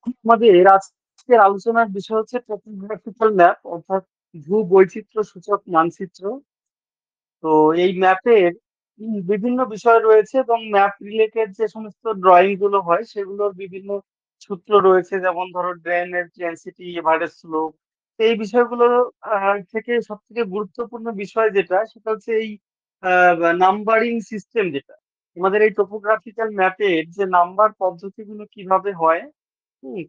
আমাদের আজকের আলোচনার বিষয় হচ্ছে টপোগ্রাফিক্যাল ম্যাপ অর্থাৎ ভূবৈচিত্র্য সূচক মানচিত্র। তো এই ম্যাপের বিভিন্ন বিষয় রয়েছে এবং ম্যাপ রিলেটেড যে সমস্ত ড্রয়িং গুলো হয় সেগুলোর বিভিন্ন সূত্র রয়েছে, যেমন ধরো ড্রেনেজ ডেন্সিটি, এভারেস্ট স্লোপ। এই বিষয়গুলো থেকে সব থেকে গুরুত্বপূর্ণ বিষয় যেটা সেটা হচ্ছে এই নাম্বারিং সিস্টেম, যেটা আমাদের এই টোপোগ্রাফিক্যাল ম্যাপের যে নাম্বার পদ্ধতিগুলো কিভাবে হয়,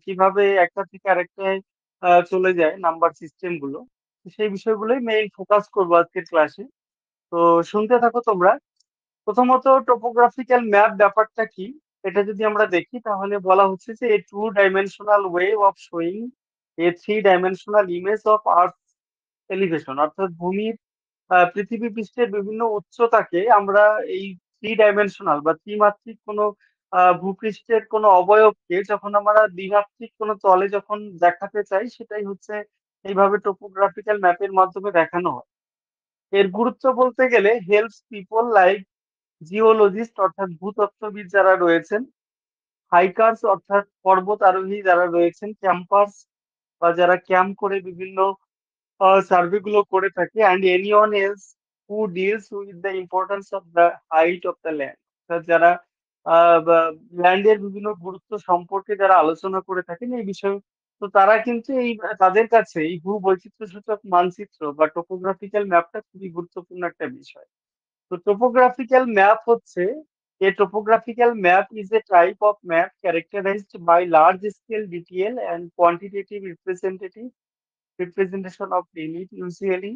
কিভাবে একটা থেকে আরেকটায় চলে যায় নাম্বার সিস্টেম গুলো। তো সেই বিষয়গুলোই মেইন ফোকাস করবো আজকের ক্লাসে। তো শুনতে থাকো তোমরা। প্রথমত টোপোগ্রাফিক্যাল ম্যাপ ব্যাপারটা কি, এটা যদি আমরা দেখি তাহলে বলা হচ্ছে যে a two dimensional way of showing a three dimensional image of earth elevation, অর্থাৎ ভূমির পৃথিবী পৃষ্ঠের বিভিন্ন উচ্চতাকে আমরা এই থ্রি ডাইমেনশনাল বা ত্রিমাত্রিক কোনো ভূপৃষ্ঠের কোনো অবয়বকে যখন আমরা দ্বিমাত্রিক কোনো তলে যখন দেখাতে চাই, সেটাই হচ্ছে এইভাবে টোপোগ্রাফিক্যাল ম্যাপের মাধ্যমে দেখানো হয়। এর গুরুত্ব বলতে গেলে হেল্পস পিপল লাইক জিওলজিস্ট অর্থাৎ ভূতত্ত্ববিদ যারা রয়েছেন, হাইকার্স অর্থাৎ পর্বত আরোহী যারা রয়েছেন, ক্যাম্পার্স বা যারা ক্যাম্প করে বিভিন্ন সার্ভে গুলো করে থাকে, and anyone else who deals with the importance of the height of the land, অর্থাৎ যারা ল্যান্ডের বিভিন্ন গুরুত্ব সম্পর্কে যারা আলোচনা করে থাকেন এই বিষয়ে। তো তারা কিন্তু এই তাদের কাছে এই ভূ বৈচিত্র্য সূচক মানচিত্র বা টোপোগ্রাফিক্যাল ম্যাপটা খুবই গুরুত্বপূর্ণ একটা বিষয়। তো টোপোগ্রাফিক্যাল ম্যাপ হচ্ছে, a topographical map is a type of map characterized by large scale detail and quantitative representation of unit, usually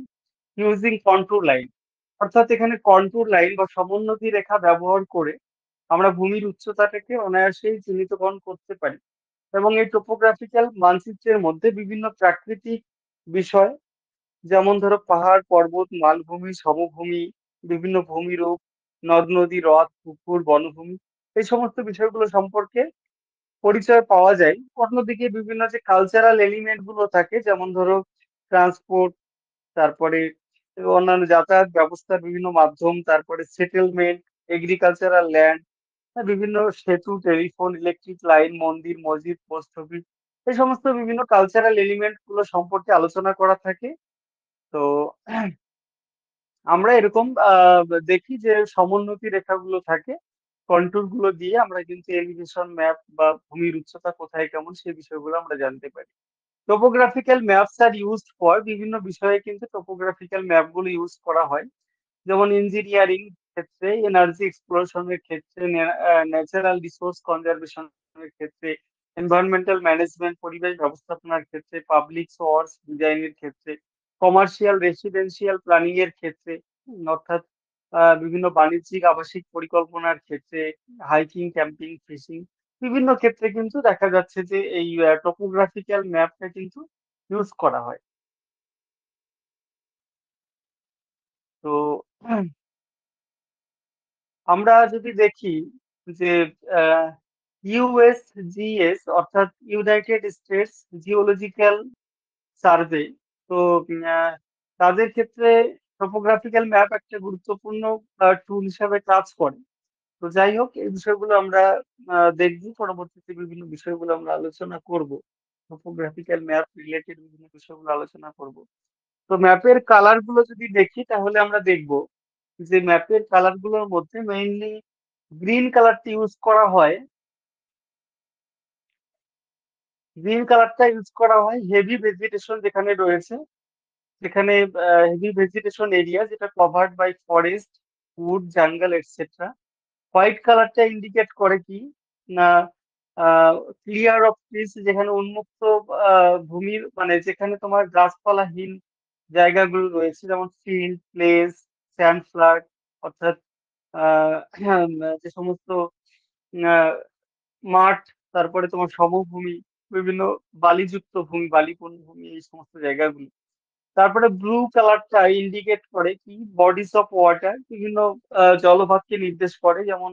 using contour line। অর্থাৎ এখানে কন্ট্যুর লাইন বা সমোন্নতি রেখা ব্যবহার করে আমরা ভূমির উচ্চতাটাকে অনায়াসেই চিহ্নিতকরণ করতে পারি। এবং এই টোপোগ্রাফিক্যাল মানচিত্রের মধ্যে বিভিন্ন প্রাকৃতিক বিষয়, যেমন ধরো পাহাড়, পর্বত, মালভূমি, সমভূমি, বিভিন্ন ভূমিরূপ, নদ নদী, হ্রদ, পুকুর, বনভূমি, এই সমস্ত বিষয়গুলো সম্পর্কে পরিচয় পাওয়া যায়। অন্যদিকে বিভিন্ন যে কালচারাল এলিমেন্ট গুলো থাকে, যেমন ধরো ট্রান্সপোর্ট, তারপরে অন্যান্য যাতায়াত ব্যবস্থার বিভিন্ন মাধ্যম, তারপরে সেটেলমেন্ট, এগ্রিকালচারাল ল্যান্ড, বিভিন্ন সেতু, টেলিফোন, ইলেকট্রিক লাইন, মন্দির, মসজিদ, পোস্ট অফিস, এই সমস্ত বিভিন্ন কালচারাল এলিমেন্ট গুলো সম্পর্কে আলোচনা করা থাকে। তো আমরা এরকম দেখি যে সমোন্নতি রেখাগুলো থাকে, কন্টুর গুলো দিয়ে আমরা কিন্তু এলিভেশন ম্যাপ বা ভূমির উচ্চতা কোথায় কেমন সেই বিষয়গুলো আমরা জানতে পারি। Topographical maps are used for বিভিন্ন বিষয়ে কিন্তু টোপোগ্রাফিক্যাল ম্যাপ গুলো ইউজ করা হয়, যেমন ইঞ্জিনিয়ারিং ক্ষেত্রে, এনার্জি এক্সপ্লোরেশনের ক্ষেত্রে, ন্যাচারাল রিসোর্স কনজারভেশনের ক্ষেত্রে, এনভায়রনমেন্টাল ম্যানেজমেন্ট পরিবেশ ব্যবস্থাপনার ক্ষেত্রে, পাবলিক সোর্স ডিজাইনের ক্ষেত্রে, কমার্শিয়াল রেসিডেন্সিয়াল প্ল্যানিং এর ক্ষেত্রে, অর্থাৎ বিভিন্ন বাণিজ্যিক আবাসিক পরিকল্পনার ক্ষেত্রে, হাইকিং, ক্যাম্পিং, ফিশিং, বিভিন্ন ক্ষেত্রে কিন্তু দেখা যাচ্ছে যে এই টোপোগ্রাফিক্যাল ম্যাপটা কিন্তু ইউজ করা হয়। তো আমরা যদি দেখি যে ইউএসজিএস অর্থাৎ ইউনাইটেড স্টেটস জিওলজিক্যাল সার্ভে, তো তাদের ক্ষেত্রে টোপোগ্রাফিক্যাল ম্যাপ একটা গুরুত্বপূর্ণ টুল হিসাবে কাজ করে। তো যাই হোক, এই বিষয়গুলো আমরা দেখবো পরবর্তীতে, বিভিন্ন বিষয়গুলো আমরা আলোচনা করব, টোপোগ্রাফিক্যাল ম্যাপ রিলেটেড বিভিন্ন বিষয়গুলো আলোচনা করব। তো ম্যাপের কালার গুলো যদি দেখি তাহলে আমরা দেখব যে ম্যাপের কালার গুলোর মধ্যে মেইনলি গ্রিন কালারটি ইউজ করা হয়। গ্রিন কালারটা ইউজ করা হয় হেভি ভেজিটেশন যেখানে রয়েছে, যেখানে হেভি ভেজিটেশন এরিয়া যেটা কভার্ড বাই ফরেস্ট, উড, জঙ্গল এটসেট্রা। হোয়াইট কালারটা ইন্ডিকেট করে কি না, ক্লিয়ার অফ ট্রিজ, যেখানে উন্মুক্ত ভূমির মানে যেখানে তোমার গাছপালাহীন জায়গাগুলো রয়েছে, যেমন ফিল্ড, প্লেস, স্যান্ড ফ্ল্যাট, অর্থাৎ যে সমস্ত আহ, মাঠ, তারপরে তোমার সমভূমি, বিভিন্ন বালিযুক্ত ভূমি, বালিপূর্ণ ভূমি, এই সমস্ত জায়গাগুলো। তারপরে ব্লু কালারটা ইন্ডিকেট করে কি বডিজ অফ ওয়াটার, বিভিন্ন জলভাগকে নির্দেশ করে, যেমন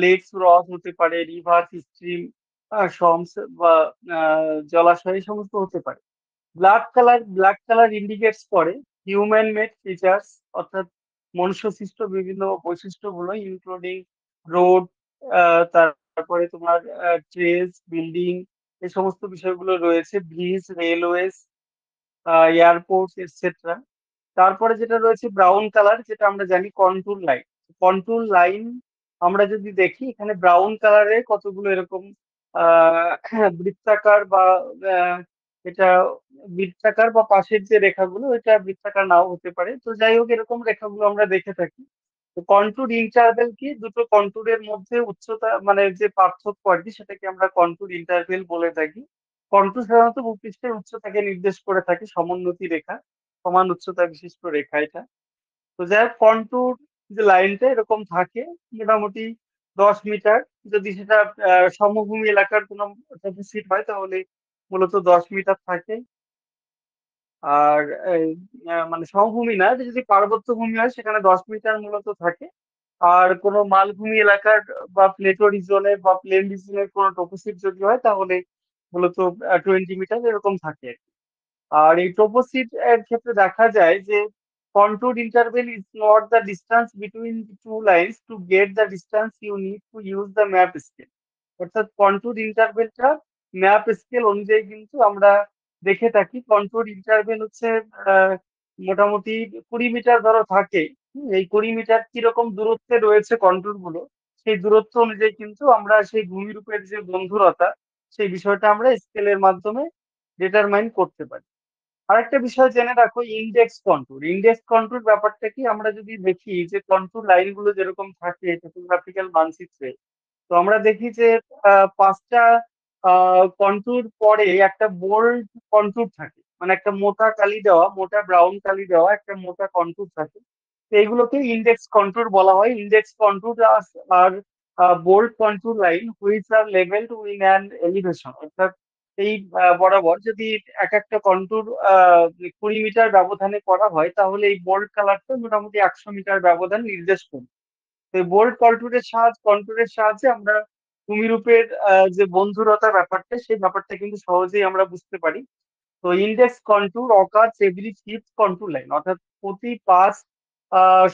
লেকস, হ্রদ হতে পারে, রিভার, স্ট্রিম, সমস বা জলাশয়, এই সমস্ত হতে পারে। ব্ল্যাক কালার ইন্ডিকেটস করে হিউম্যান মেড ফিচার্স, অর্থাৎ মনুষ্য সৃষ্ট বিভিন্ন বৈশিষ্ট্যগুলো, ইনক্লুডিং রোড, তারপরে তোমার ট্রেস, বিল্ডিং, এই সমস্ত বিষয়গুলো রয়েছে, ব্রিজ, রেলওয়েজ, এয়ারপোর্ট এটসেট্রা। তারপরে যেটা রয়েছে ব্রাউন কালার, যেটা আমরা জানি কন্টুর লাইন। কন্টুর লাইন আমরা যদি দেখি, এখানে ব্রাউন কালারে কতগুলো এরকম বৃত্তাকার বা আহ, এটা বৃত্তাকার বা পাশের যে রেখাগুলো, এটা বৃত্তাকার নাও হতে পারে। তো যাই হোক, এরকম রেখাগুলো আমরা দেখে থাকি। তো কন্টুর ইন্টারভেল কি, দুটো কন্টুরের মধ্যে উচ্চতা মানে যে পার্থক্য আর কি, সেটাকে আমরা কন্টুর ইন্টারভেল বলে থাকি। কন্টুর সাধারণত ভূপৃষ্ঠের উচ্চতাকে নির্দেশ করে থাকে, সমোন্নতি রেখা, সমান উচ্চতা বিশিষ্ট রেখা এটা। তো যাই হোক, কন্টুর যে লাইনটা এরকম থাকে মোটামুটি 10 মিটার। যদি সেটা সমভূমি এলাকার কোনো সিট হয় তাহলে মূলত 10 মিটার থাকে। আর এই, মানে সমভূমি না, এটা যদি পার্বত্য ভূমি হয় সেখানে 10 মিটার মূলত থাকে। আর কোনো মালভূমি এলাকার বা প্লেটো রিজনে বা প্লেন রিজনের কোনো টপোসিট যদি হয় তাহলে মূলত 20 মিটার এরকম থাকে। আর এই টপোসিট এর ক্ষেত্রে দেখা যায় যে contour interval is not the distance between two lines to get the distance you need to use the map scale. অর্থাৎ কন্ট্যুর ইন্টারভেলটা ম্যাপ স্কেল অনুযায়ী কিন্তু আমরা দেখে থাকি। কন্ট্যুর ইন্টারভেল হচ্ছে আহ, মোটামুটি 20 মিটার ধরো থাকে। এই 20 মিটার কিরকম দূরত্বে রয়েছে কন্ট্যুর গুলো, সেই দূরত্ব অনুযায়ী কিন্তু আমরা সেই ভূমিরূপের যে বন্ধুরতা, সেই বিষয়টা আমরা স্কেলের মাধ্যমে ডিটারমাইন করতে পারি। আরেকটা বিষয় জেনে রাখো, ইন্ডেক্স কন্ট্যুর। ইন্ডেক্স কন্ট্যুর ব্যাপারটা কি, আমরা যদি দেখি যে কন্ট্যুর লাইন গুলো যেরকম থাকে টোপোগ্রাফিক্যাল মানচিত্রে, তো আমরা দেখি যে 5টা কন্ট্যুর পরে একটা বোল্ড কন্ট্যুর থাকে, মানে একটা মোটা কালি দেওয়া, মোটা ব্রাউন কালি দেওয়া একটা মোটা কন্ট্যুর থাকে। তো এইগুলোকে ইন্ডেক্স কন্ট্যুর বলা হয়। ইন্ডেক্স কন্ট্যুর আর bold contour line which are levelled with an elevation. অর্থাৎ এই বরাবর যদি এক একটা কন্ট্যুর 20 মিটার ব্যবধানে করা হয় তাহলে এই বোল্ড কালারটা মোটামুটি 100 মিটার ব্যবধান নির্দেশ করে। তো এই বোল্ড কন্ট্যুরের সাহায্যে আমরা ভূমিরূপের যে বন্ধুরতা ব্যাপারটা, সেই ব্যাপারটা কিন্তু সহজেই আমরা বুঝতে পারি। তো index contour occurs every fifth contour line, অর্থাৎ প্রতি 5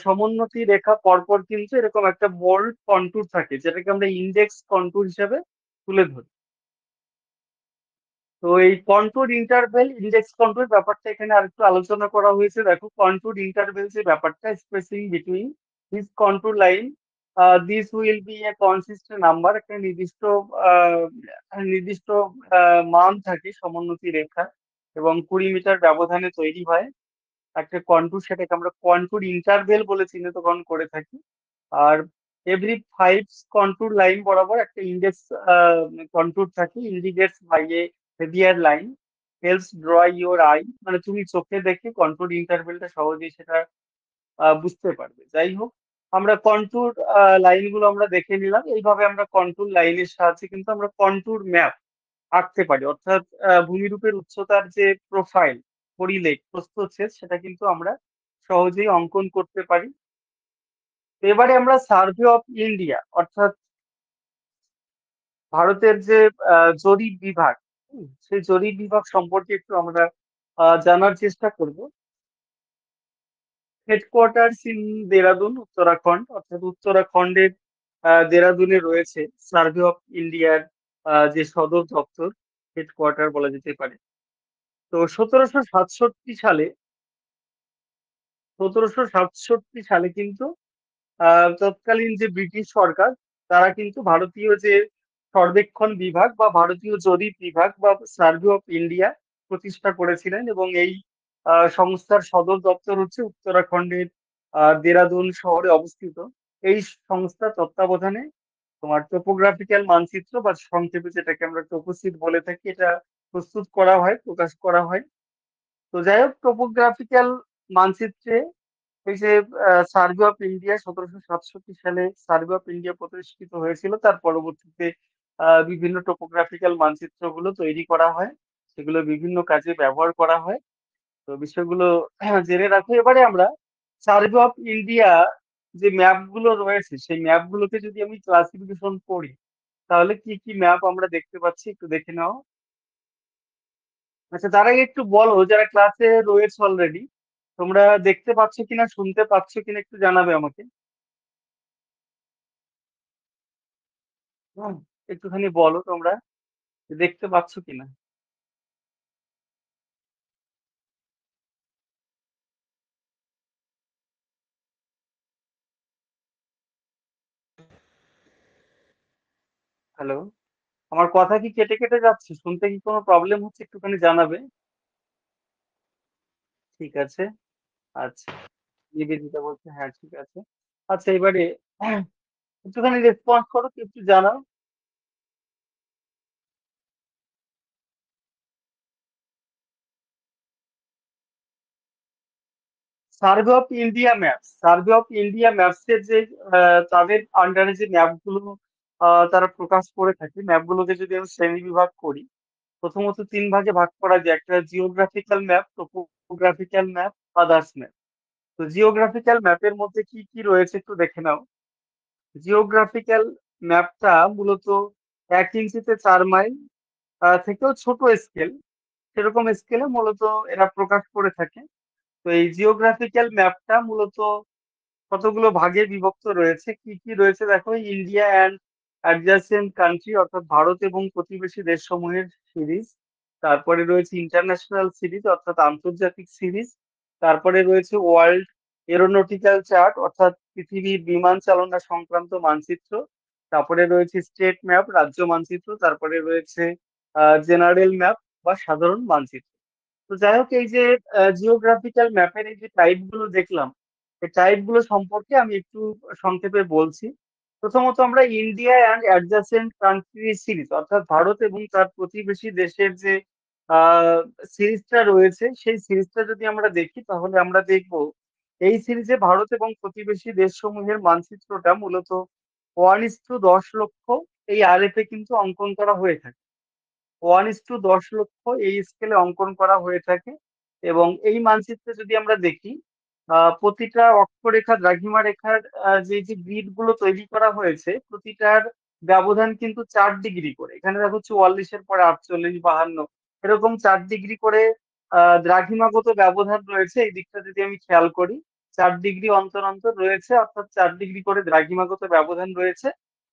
সমোন্নতি রেখা পরপর কিন্তু এরকম একটা বোল্ড কন্ট্যুর থাকে, যেটাকে আমরা ইন্ডেক্স কন্ট্যুর হিসেবে তুলে ধরি। তো এই কন্ট্যুর ইন্টারভেল, ইন্ডেক্স কন্ট্যুর ব্যাপারটা এখানে আরেকটু আলোচনা করা হয়েছে। দেখো, কন্ট্যুর ইন্টারভেল যে ব্যাপারটা, spacing between this contour line, this will B A consistent number. একটা নির্দিষ্ট আহ, নির্দিষ্ট মান থাকে সমোন্নতি রেখা, এবং 20 মিটার ব্যবধানে তৈরি হয় একটা কন্ট্যুর, সেটাকে আমরা কন্ট্যুর ইন্টারভেল বলে চিহ্নিতকরণ করে থাকি। আর এভরি 5 কন্ট্যুর লাইন বরাবর একটা ইন্ডেক্স কন্ট্যুর থাকে, indicates by a heavier line, helps draw your eye. মানে তুমি চোখে দেখে কন্ট্যুর ইন্টারভেলটা সহজেই সেটা বুঝতে পারবে। যাই হোক, আমরা কন্ট্যুর লাইন গুলো আমরা দেখে নিলাম। এইভাবে আমরা কন্ট্যুর লাইনের সাহায্যে কিন্তু আমরা কন্ট্যুর ম্যাপ আঁকতে পারি। অর্থাৎ ভূমিরূপের উচ্চতার যে প্রোফাইল, পরিলেখ, প্রস্থচ্ছেদ, সেটা কিন্তু আমরা সহজেই অঙ্কন করতে পারি। তো এবারে আমরা সার্ভে অফ ইন্ডিয়া, অর্থাৎ ভারতের যে জরিপ বিভাগ, সেই জরিপ বিভাগ সম্পর্কে একটু আমরা জানার চেষ্টা করব। Headquarters in Dehradun, Uttarakhand. অর্থাৎ উত্তরাখণ্ডের দেরাদুনে রয়েছে সার্ভে অফ ইন্ডিয়ার যে সদর দপ্তর, হেডকোয়ার্টার বলা যেতে পারে। তো 1767 সালে কিন্তু তৎকালীন যে ব্রিটিশ সরকার, তারা কিন্তু ভারতীয় যে সর্বেক্ষণ বিভাগ বা ভারতীয় জরিপ বিভাগ বা সার্ভে অফ ইন্ডিয়া প্রতিষ্ঠা করেছিলেন। এবং এই সংস্থার সদর দপ্তর হচ্ছে উত্তরাখণ্ডের দেরাদুন শহরে অবস্থিত। এই সংস্থার তত্ত্বাবধানে তোমার টোপোগ্রাফিক্যাল মানচিত্র বা সংক্ষেপে যেটাকে আমরা টোপোসিট বলে থাকি, এটা প্রস্তুত করা হয়, প্রকাশ করা হয়। তো যাই হোক, টোপোগ্রাফিক্যাল মানচিত্রে এই যে সার্ভে অফ ইন্ডিয়া 1767 সালে সার্ভে অফ ইন্ডিয়া প্রতিষ্ঠিত হয়েছিল, তার পরবর্তীতে বিভিন্ন টোপোগ্রাফিক্যাল মানচিত্রগুলো তৈরি করা হয়, সেগুলো বিভিন্ন কাজে ব্যবহার করা হয়। তো বিষয়গুলো জেনে রাখো। এবারে আমরা সার্ভে অফ ইন্ডিয়া যে ম্যাপ গুলো রয়েছে, সেই ম্যাপ গুলোকে যদি আমি ক্লাসিফিকেশন করি, তাহলে কি কি ম্যাপ আমরা দেখতে পাচ্ছি একটু দেখে নাও। আচ্ছা, তার আগে একটু বলো, যারা ক্লাসে রয়েছে অলরেডি, তোমরা দেখতে পাচ্ছ কিনা, শুনতে পাচ্ছ কিনা একটু জানাবে আমাকে। হুম, একটুখানি বলো তোমরা। দেখতে পাচ্ছ কিনা? হ্যালো? আমার কথা কি কেটে কেটে যাচ্ছে? শুনতে কি কোনো প্রবলেম হচ্ছে একটুখানি জানাবে। ঠিক আছে। আচ্ছা। নিবেদিতা বলছে, হ্যাঁ ঠিক আছে। আচ্ছা এবারে একটুখানি রেসপন্স করো, কি একটু জানাও। সার্ভে অফ ইন্ডিয়া ম্যাপস এর যে তাদের আন্ডারে যে ম্যাপ গুলো তারা প্রকাশ করে থাকে, ম্যাপ গুলোকে যদি আমি শ্রেণী বিভাগ করি, প্রথমত তিন ভাগে ভাগ করা যায়, একটা geographical map, topographical map, others map. তো জিওগ্রাফিক্যাল ম্যাপের মধ্যে কি কি রয়েছে একটু দেখে নাও। জিওগ্রাফিক্যাল ম্যাপটা মূলত 1 ইঞ্চিতে 4 মাইল থেকেও ছোট স্কেল, সেরকম স্কেলে মূলত এরা প্রকাশ করে থাকে। তো এই জিওগ্রাফিক্যাল ম্যাপটা মূলত কতগুলো ভাগে বিভক্ত রয়েছে, কি কি রয়েছে দেখো। ইন্ডিয়া অ্যান্ড অ্যাডজাসেন্ট কান্ট্রি, অর্থাৎ ভারত এবং প্রতিবেশী দেশসমূহের সিরিজ। তারপরে রয়েছে ইন্টারন্যাশনাল সিরিজ, অর্থাৎ আন্তর্জাতিক সিরিজ। তারপরে রয়েছে ওয়ার্ল্ড এরোনটিক্যাল চার্ট, অর্থাৎ পৃথিবীর বিমান চালনা সংক্রান্ত মানচিত্র। তারপরে রয়েছে স্টেট ম্যাপ, রাজ্য মানচিত্র। তারপরে রয়েছে জেনারেল ম্যাপ বা সাধারণ মানচিত্র। তো যাই হোক, এই যে জিওগ্রাফিক্যাল ম্যাপের এই যে টাইপ গুলো দেখলাম, এই টাইপ গুলো সম্পর্কে আমি একটু সংক্ষেপে বলছি। প্রথমত আমরা India and adjacent country series, অর্থাৎ ভারত এবং তার প্রতিবেশী দেশের যে সিরিজটা রয়েছে, সেই সিরিজটা যদি আমরা দেখি তাহলে আমরা দেখব এই সিরিজে ভারত এবং প্রতিবেশী দেশসমূহের মানচিত্রটা মূলত 1:10 লক্ষ এই আরএফ এ কিন্তু অঙ্কন করা হয়ে থাকে। 1:10 লক্ষ এই স্কেলে অঙ্কন করা হয়ে থাকে। এবং এই মানচিত্রে যদি আমরা দেখি, প্রতিটা অক্ষরেখা দ্রাঘিমা রেখার যে যে গ্রিড গুলো তৈরি করা হয়েছে, প্রতিটার ব্যবধান কিন্তু 4 ডিগ্রি করে। এখানে দেখো 44-এর পরে 48, 52, এরকম 4 ডিগ্রি করে দ্রাঘিমাগত ব্যবধান রয়েছে। এই দিকটা যদি আমি খেয়াল করি, 4 ডিগ্রি অন্তর অন্তর রয়েছে, অর্থাৎ 4 ডিগ্রি করে দ্রাঘিমাগত ব্যবধান রয়েছে।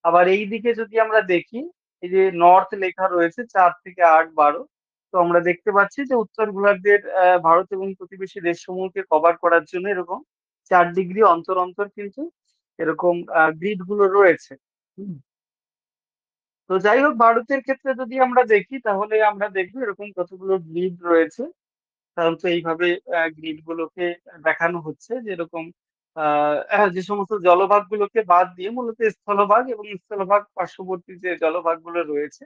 আবার এই দিকে যদি আমরা দেখি, এই যে নর্থ লেখা রয়েছে 4 থেকে 8, 12, তো আমরা দেখতে পাচ্ছি যে উত্তর গোলার্ধের ভারত এবং প্রতিবেশী দেশসমূহকে কভার করার জন্য এরকম 4 ডিগ্রি অন্তর অন্তর কিন্তু এরকম গ্রিড গুলো রয়েছে। হুম। তো যাই হোক, ভারতের ক্ষেত্রে যদি আমরা দেখি তাহলে আমরা দেখবো এরকম কতগুলো গ্রিড রয়েছে। সাধারণত এইভাবে গ্রিড গুলোকে দেখানো হচ্ছে, যেরকম যে সমস্ত জলভাগ গুলোকে বাদ দিয়ে মূলত স্থলভাগ এবং স্থলভাগ পার্শ্ববর্তী যে জলভাগ গুলো রয়েছে,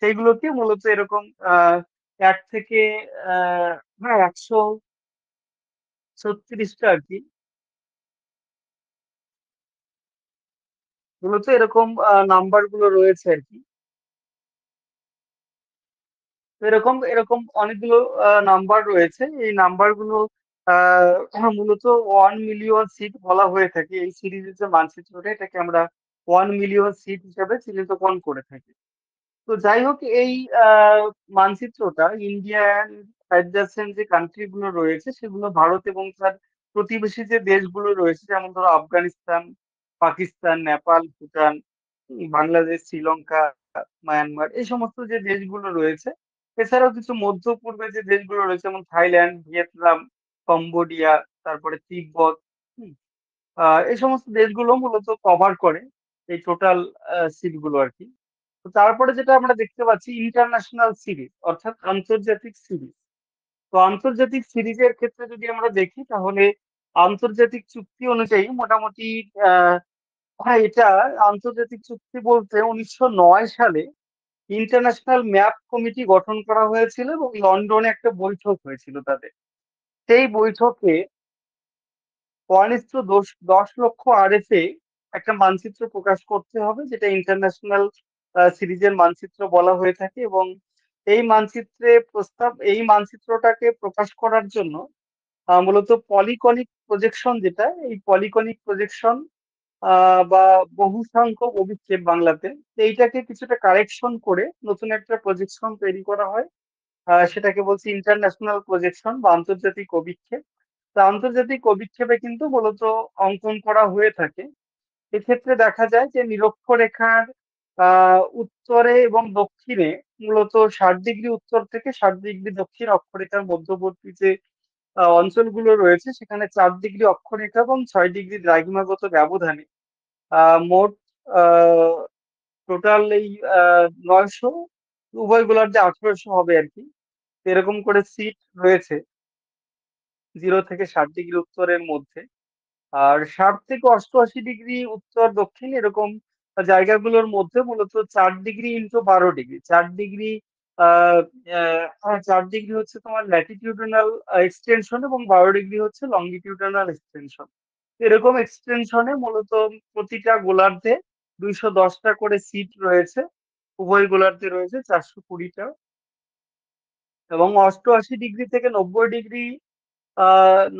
সেইগুলোকে মূলত এরকম 1 থেকে হ্যাঁ 136টা আর কি, মূলত এরকম নাম্বার গুলো রয়েছে আর কি। তো এরকম এরকম অনেকগুলো নাম্বার রয়েছে। এই নাম্বার গুলো মূলত 1 মিলিয়ন সিট বলা হয়ে থাকে। এই সিরিজের যে মানচিত্রটা, এটাকে আমরা 1 মিলিয়ন সিট হিসাবে চিহ্নিতকরণ করে থাকি। তো যাই হোক, এই আহ, মানচিত্রটা ইন্ডিয়ান অ্যাডজাসেন্ট যে কান্ট্রি গুলো রয়েছে, সেগুলো ভারত এবং তার প্রতিবেশী যে দেশগুলো রয়েছে, যেমন ধরো আফগানিস্তান, পাকিস্তান, নেপাল, ভুটান, বাংলাদেশ, শ্রীলঙ্কা, মায়ানমার, এই সমস্ত যে দেশগুলো রয়েছে। এছাড়াও কিছু মধ্য পূর্বে যে দেশগুলো রয়েছে, যেমন থাইল্যান্ড, ভিয়েতনাম, কম্বোডিয়া, তারপরে তিব্বত। হুম, এই সমস্ত দেশগুলো মূলত কভার করে এই টোটাল সিট গুলো আর কি। তো তারপরে যেটা আমরা দেখতে পাচ্ছি, ইন্টারন্যাশনাল সিরিজ, অর্থাৎ আন্তর্জাতিক সিরিজ। তো আন্তর্জাতিক সিরিজের ক্ষেত্রে যদি আমরা দেখি তাহলে আন্তর্জাতিক চুক্তি অনুযায়ী মোটামুটি আহ হ্যাঁ, এটা আন্তর্জাতিক চুক্তি বলতে 1909 সালে ইন্টারন্যাশনাল ম্যাপ কমিটি গঠন করা হয়েছিল এবং লন্ডনে একটা বৈঠক হয়েছিল তাদের। সেই বৈঠকে 1:10 লক্ষ আরএফ এ একটা মানচিত্র প্রকাশ করতে হবে, যেটা ইন্টারন্যাশনাল সিরিজের মানচিত্র বলা হয়ে থাকে। এবং এই মানচিত্রটাকে প্রকাশ করার জন্য মূলত পলিকনিক প্রজেকশন, যেটা এই পলিকনিক প্রজেকশন বা বহু সংখ্যক অভিক্ষেপ বাংলাতে, তো এইটাকে কিছুটা কারেকশন করে নতুন একটা প্রজেকশন তৈরি করা হয়। সেটাকে বলছি ইন্টারন্যাশনাল প্রজেকশন বা আন্তর্জাতিক অভিক্ষেপ। তো আন্তর্জাতিক অভিক্ষেপে কিন্তু মূলত অঙ্কন করা হয়ে থাকে। এক্ষেত্রে দেখা যায় যে নিরক্ষরেখার উত্তরে এবং দক্ষিণে মূলত 60 ডিগ্রি উত্তর থেকে 60 ডিগ্রি দক্ষিণ অক্ষরেখার মধ্যবর্তী যে অঞ্চলগুলো রয়েছে সেখানে 4 ডিগ্রি অক্ষরেখা এবং 6 ডিগ্রি দ্রাঘিমাগত ব্যবধানে মোট টোটাল এই 900, উভয় গোলার্ধে 1800 হবে আর কি। এরকম করে সিট রয়েছে 0 থেকে 60 ডিগ্রি উত্তরের মধ্যে। আর 60 থেকে 88 ডিগ্রি উত্তর দক্ষিণ এরকম জায়গাগুলোর মধ্যে মূলত 4 degree into 12 degree, 4 degree, 4 degree হচ্ছে তোমার ল্যাটিটিউডনাল এক্সটেনশন এবং 12 ডিগ্রি হচ্ছে লঙ্গিটিউডনাল এক্সটেনশন। এরকম এক্সটেনশনে মূলত প্রতিটা গোলার্ধে 210টা করে সিট রয়েছে, উভয় গোলার্ধে রয়েছে 420টা। এবং 88 ডিগ্রি থেকে 90 ডিগ্রি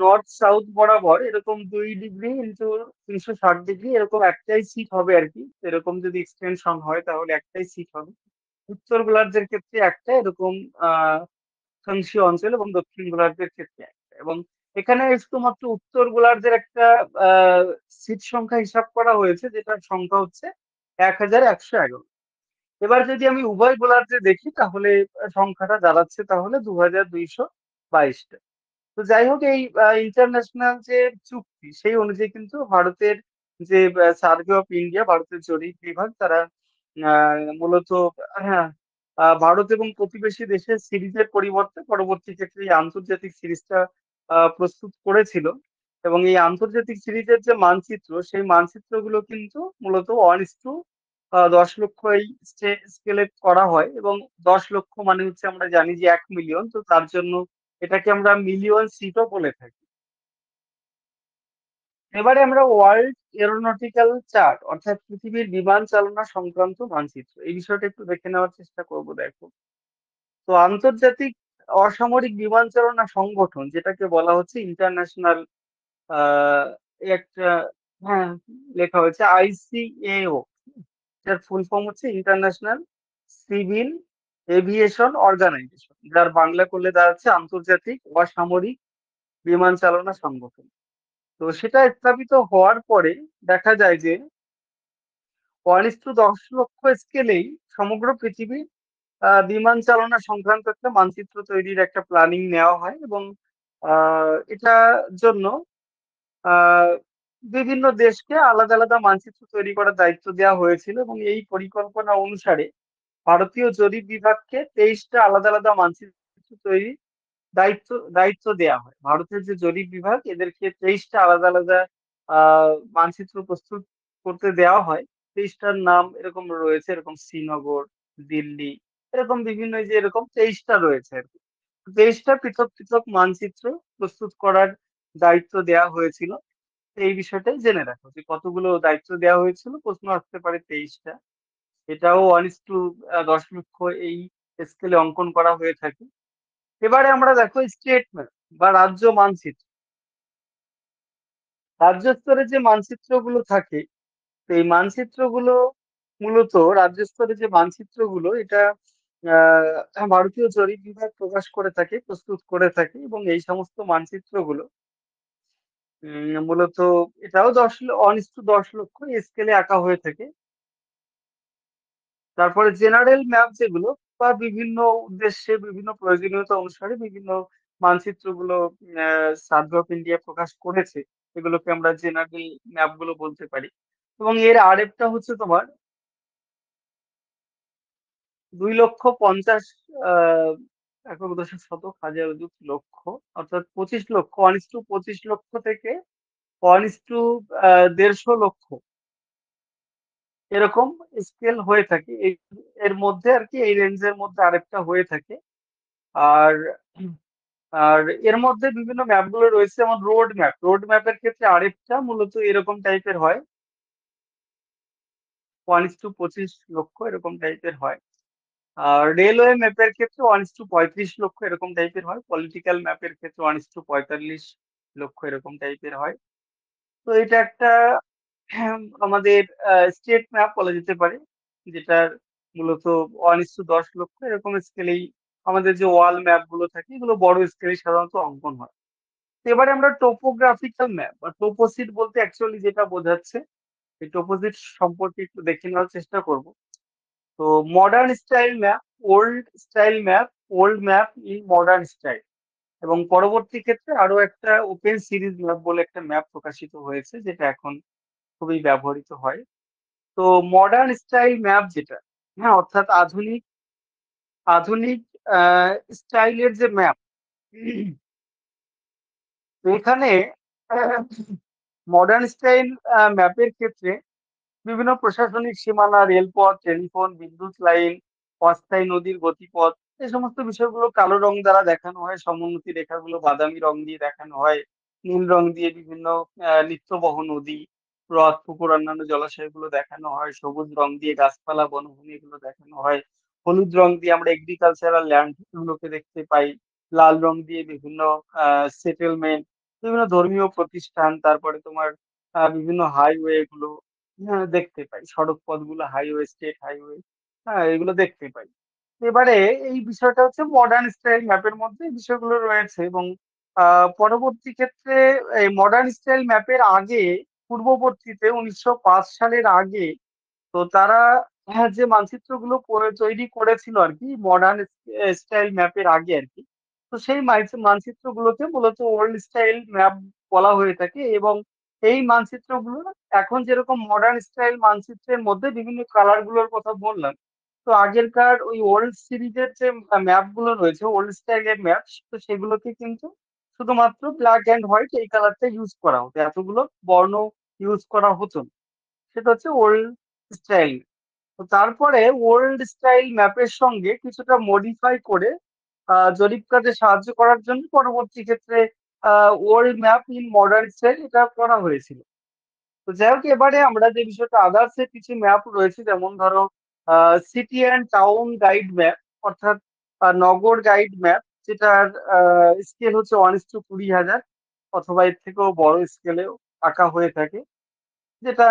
নর্থ সাউথ বরাবর এরকম 2 ডিগ্রি ইন্টু 360 ডিগ্রি এরকম একটাই সিট হবে আর কি। এরকম যদি এক্সটেনশন হয় তাহলে একটাই সিট হবে। উত্তর গোলার্ধের ক্ষেত্রে একটা এরকম আহ অক্ষাংশীয় অঞ্চল এবং দক্ষিণ গোলার্ধের ক্ষেত্রে একটা। এবং এখানে শুধুমাত্র উত্তর গোলার্ধের একটা সিট সংখ্যা হিসাব করা হয়েছে, যেটার সংখ্যা হচ্ছে 1111। এবার যদি আমি উভয় গোলার্ধে দেখি তাহলে সংখ্যাটা দাঁড়াচ্ছে তাহলে 2222টা। তো যাই হোক, এই ইন্টারন্যাশনাল যে চুক্তি সেই অনুযায়ী কিন্তু ভারতের যে সার্ভে অফ ইন্ডিয়া, ভারতের জরিপ বিভাগ, তারা মূলত, হ্যাঁ, ভারত এবং প্রতিবেশী দেশের সিরিজের পরিবর্তে পরবর্তী ক্ষেত্রে এই আন্তর্জাতিক সিরিজটা প্রস্তুত করেছিল। এবং এই আন্তর্জাতিক সিরিজের যে মানচিত্র সেই মানচিত্রগুলো কিন্তু মূলত 1:10 লক্ষ এই স্কেলে করা হয়। এবং 10 লক্ষ মানে হচ্ছে আমরা জানি যে 1 মিলিয়ন, তো তার জন্য এটাকে আমরা মিলিয়ন সিটও বলে থাকি। এবারে আমরা ওয়ার্ল্ড এরোনটিক্যাল চার্ট অর্থাৎ পৃথিবীর বিমান চালনা সংক্রান্ত মানচিত্র এই বিষয়টা একটু দেখে নেওয়ার চেষ্টা করব। দেখো, তো আন্তর্জাতিক অসামরিক বিমান চালনা সংগঠন যেটাকে বলা হচ্ছে ইন্টারন্যাশনাল, একটা, হ্যাঁ, লেখা হয়েছে ICAO, যার ফুল ফর্ম হচ্ছে ইন্টারন্যাশনাল সিভিল এভিয়েশন অর্গানাইজেশন, যার বাংলা করলে দাঁড়াচ্ছে আন্তর্জাতিক অসামরিক বিমান চালনা সংগঠন। তো সেটা স্থাপিত হওয়ার পরে দেখা যায় যে 1:10 লক্ষ স্কেলেই সমগ্র পৃথিবীর বিমান চালনা সংক্রান্ত একটা মানচিত্র তৈরির একটা প্ল্যানিং নেওয়া হয়। এবং এটার জন্য আহ বিভিন্ন দেশকে আলাদা আলাদা মানচিত্র তৈরি করার দায়িত্ব দেওয়া হয়েছিল। এবং এই পরিকল্পনা অনুসারে ভারতীয় জরিপ বিভাগকে 23টা আলাদা আলাদা মানচিত্র তৈরি দায়িত্ব দায়িত্ব দেওয়া হয়। ভারতের যে জরিপ বিভাগ এদেরকে 23টা আলাদা আলাদা মানচিত্র প্রস্তুত করতে দেওয়া হয়। 23টার নাম এরকম রয়েছে, এরকম শ্রীনগর, দিল্লি, এরকম বিভিন্ন, এই যে এরকম 23টা রয়েছে আর কি। 23টা পৃথক পৃথক মানচিত্র প্রস্তুত করার দায়িত্ব দেওয়া হয়েছিল। এই বিষয়টাই জেনে রাখো যে কতগুলো দায়িত্ব দেওয়া হয়েছিল, প্রশ্ন আসতে পারে 23টা। এটাও 1:10 লক্ষ এই স্কেলে অঙ্কন করা হয়ে থাকে। এবারে আমরা দেখো স্টেট ম্যাপ বা রাজ্য মানচিত্র। রাজ্য স্তরে যে মানচিত্রগুলো থাকে, তো এই মানচিত্রগুলো মূলত রাজ্য স্তরে যে মানচিত্রগুলো এটা ভারতীয় জরিপ বিভাগ প্রকাশ করে থাকে, প্রস্তুত করে থাকে। এবং এই সমস্ত মানচিত্রগুলো মূলত এটাও 1:10 লক্ষ স্কেলে আঁকা হয়ে থাকে। তারপরে জেনারেল ম্যাপ যেগুলো বা বিভিন্ন উদ্দেশ্যে বিভিন্ন প্রয়োজনীয়তা অনুসারে বিভিন্ন মানচিত্রগুলো সার্ভে অফ ইন্ডিয়া প্রকাশ করেছে, এগুলোকে আমরা জেনারেল ম্যাপ গুলো বলতে পারি। এবং এর আরেকটা হচ্ছে তোমার 2,50,000 একক দশক শতক হাজার অযুত লক্ষ, অর্থাৎ 25 লক্ষ, 1:25 লক্ষ থেকে 1:150 লক্ষ এরকম স্কেল হয়ে থাকে। এর মধ্যে আর কি, এই রেঞ্জের মধ্যে আরেকটা হয়ে থাকে। আর আর এর মধ্যে বিভিন্ন ম্যাপ গুলো রয়েছে, যেমন রোড ম্যাপের ক্ষেত্রে আরেকটা মূলত এরকম টাইপের হয়, 1:25 লক্ষ এরকম টাইপের হয়। আর রেলওয়ে ম্যাপের ক্ষেত্রে 1:35 লক্ষ এরকম টাইপের হয়। পলিটিক্যাল ম্যাপের ক্ষেত্রে 1:45 লক্ষ এরকম টাইপের হয়। তো এটা একটা, হ্যাঁ, আমাদের স্টেট ম্যাপ বলা যেতে পারে, যেটার মূলত 1:10 লক্ষ এরকম স্কেলেই আমাদের যে ওয়াল ম্যাপ গুলো থাকে এগুলো বড় স্কেলে সাধারণত অঙ্কন হয়। তো এবারে আমরা টোপোগ্রাফিক্যাল ম্যাপ বা টোপোসিট বলতে অ্যাকচুয়ালি যেটা বোঝাচ্ছে, এই টোপোসিট সম্পর্কে একটু দেখে নেওয়ার চেষ্টা করব। তো modern style map, old style map, old map in modern style, এবং পরবর্তী ক্ষেত্রে আরো একটা ওপেন সিরিজ ম্যাপ বলে একটা ম্যাপ প্রকাশিত হয়েছে, যেটা এখন খুবই ব্যবহৃত হয়। তো মডার্ন স্টাইল ম্যাপ যেটা, হ্যাঁ, অর্থাৎ আধুনিক আধুনিক স্টাইলের যে ম্যাপ, তো এখানে মডার্ন স্টাইল ম্যাপের ক্ষেত্রে বিভিন্ন প্রশাসনিক সীমানা, রেলপথ, টেলিফোন, বিদ্যুৎ লাইন, অস্থায়ী নদীর গতিপথ, এই সমস্ত বিষয়গুলো কালো রং দ্বারা দেখানো হয়। সমোন্নতি রেখাগুলো বাদামি রং দিয়ে দেখানো হয়। নীল রং দিয়ে বিভিন্ন নিত্যবহ নদী, হ্রদ, পুকুর, অন্যান্য জলাশয়গুলো দেখানো হয়। সবুজ রং দিয়ে গাছপালা, বনভূমি এগুলো দেখানো হয়। হলুদ রং দিয়ে আমরা এগ্রিকালচারাল ল্যান্ড গুলোকে দেখতে পাই। লাল রং দিয়ে বিভিন্ন সেটেলমেন্ট, বিভিন্ন ধর্মীয় প্রতিষ্ঠান, তারপরে তোমার বিভিন্ন হাইওয়ে গুলো, হ্যাঁ, দেখতে পাই। সড়ক পথগুলো, হাইওয়ে, স্টেট হাইওয়ে, হ্যাঁ, এগুলো দেখতে পাই। এবারে এই বিষয়টা হচ্ছে মডার্ন স্টাইল ম্যাপের মধ্যে এই বিষয়গুলো রয়েছে। এবং পরবর্তী ক্ষেত্রে এই মডার্ন স্টাইল ম্যাপের আগে, পূর্ববর্তীতে 1905 সালের আগে, তো তারা, হ্যাঁ, যে মানচিত্রগুলো তৈরি করেছিল আর কি মডার্ন স্টাইল ম্যাপের আগে আর কি, তো সেই মানচিত্রগুলোকে মূলত ওল্ড স্টাইল ম্যাপ বলা হয়ে থাকে। এবং এই মানচিত্রগুলো এখন যেরকম মডার্ন স্টাইল মানচিত্রের মধ্যে বিভিন্ন কালার গুলোর কথা বললাম, তো আগেরকার ওই ওল্ড সিরিজের যে ম্যাপ গুলো রয়েছে, ওল্ড স্টাইলের ম্যাপ, তো সেগুলোকে কিন্তু শুধুমাত্র ব্ল্যাক অ্যান্ড হোয়াইট এই কালারটা ইউজ করা হতো, এতগুলো বর্ণ ইউজ করা হতো না। সেটা হচ্ছে ওল্ড স্টাইল। তো তারপরে ওল্ড স্টাইল ম্যাপের সঙ্গে কিছুটা মডিফাই করে জরিপ কাজে সাহায্য করার জন্য পরবর্তী ক্ষেত্রে old map in modern style এটা করা হয়েছিল। তো যাই হোক, এবারে আমরা যে বিষয়টা আদার্স এর কিছু ম্যাপ রয়েছে, যেমন ধরো city and town guide map, অর্থাৎ নগর গাইড ম্যাপ, যেটার স্কেল হচ্ছে 1:20,000 অথবা এর থেকেও বড় স্কেলেও আঁকা হয়ে থাকে, যেটা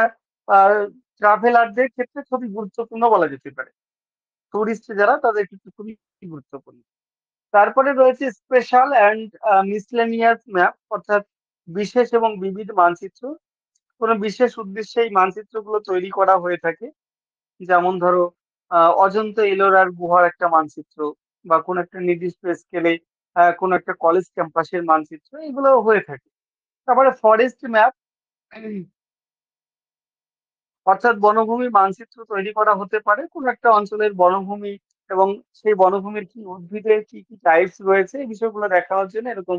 ট্রাভেলারদের ক্ষেত্রে খুবই গুরুত্বপূর্ণ বলা যেতে পারে। টুরিস্ট যারা, তাদের ক্ষেত্রে খুবই গুরুত্বপূর্ণ। তারপরে রয়েছে স্পেশাল অ্যান্ড মিসলেনিয়াস ম্যাপ, অর্থাৎ বিশেষ এবং বিবিধ মানচিত্র। কোনো বিশেষ উদ্দেশ্যে এই মানচিত্রগুলো তৈরি করা হয়ে থাকে। যেমন ধরো অজন্তা এলোরার গুহার একটা মানচিত্র, বা কোনো একটা নির্দিষ্ট স্কেলে কোনো একটা কলেজ ক্যাম্পাসের মানচিত্র, এগুলো হয়ে থাকে। তারপরে ফরেস্ট ম্যাপ, অর্থাৎ বনভূমির মানচিত্র তৈরি করা হতে পারে। কোনো একটা অঞ্চলের বনভূমি এবং সেই বনভূমির কি উদ্ভিদের কি কি টাইপস রয়েছে এই বিষয়গুলো দেখানোর জন্য এরকম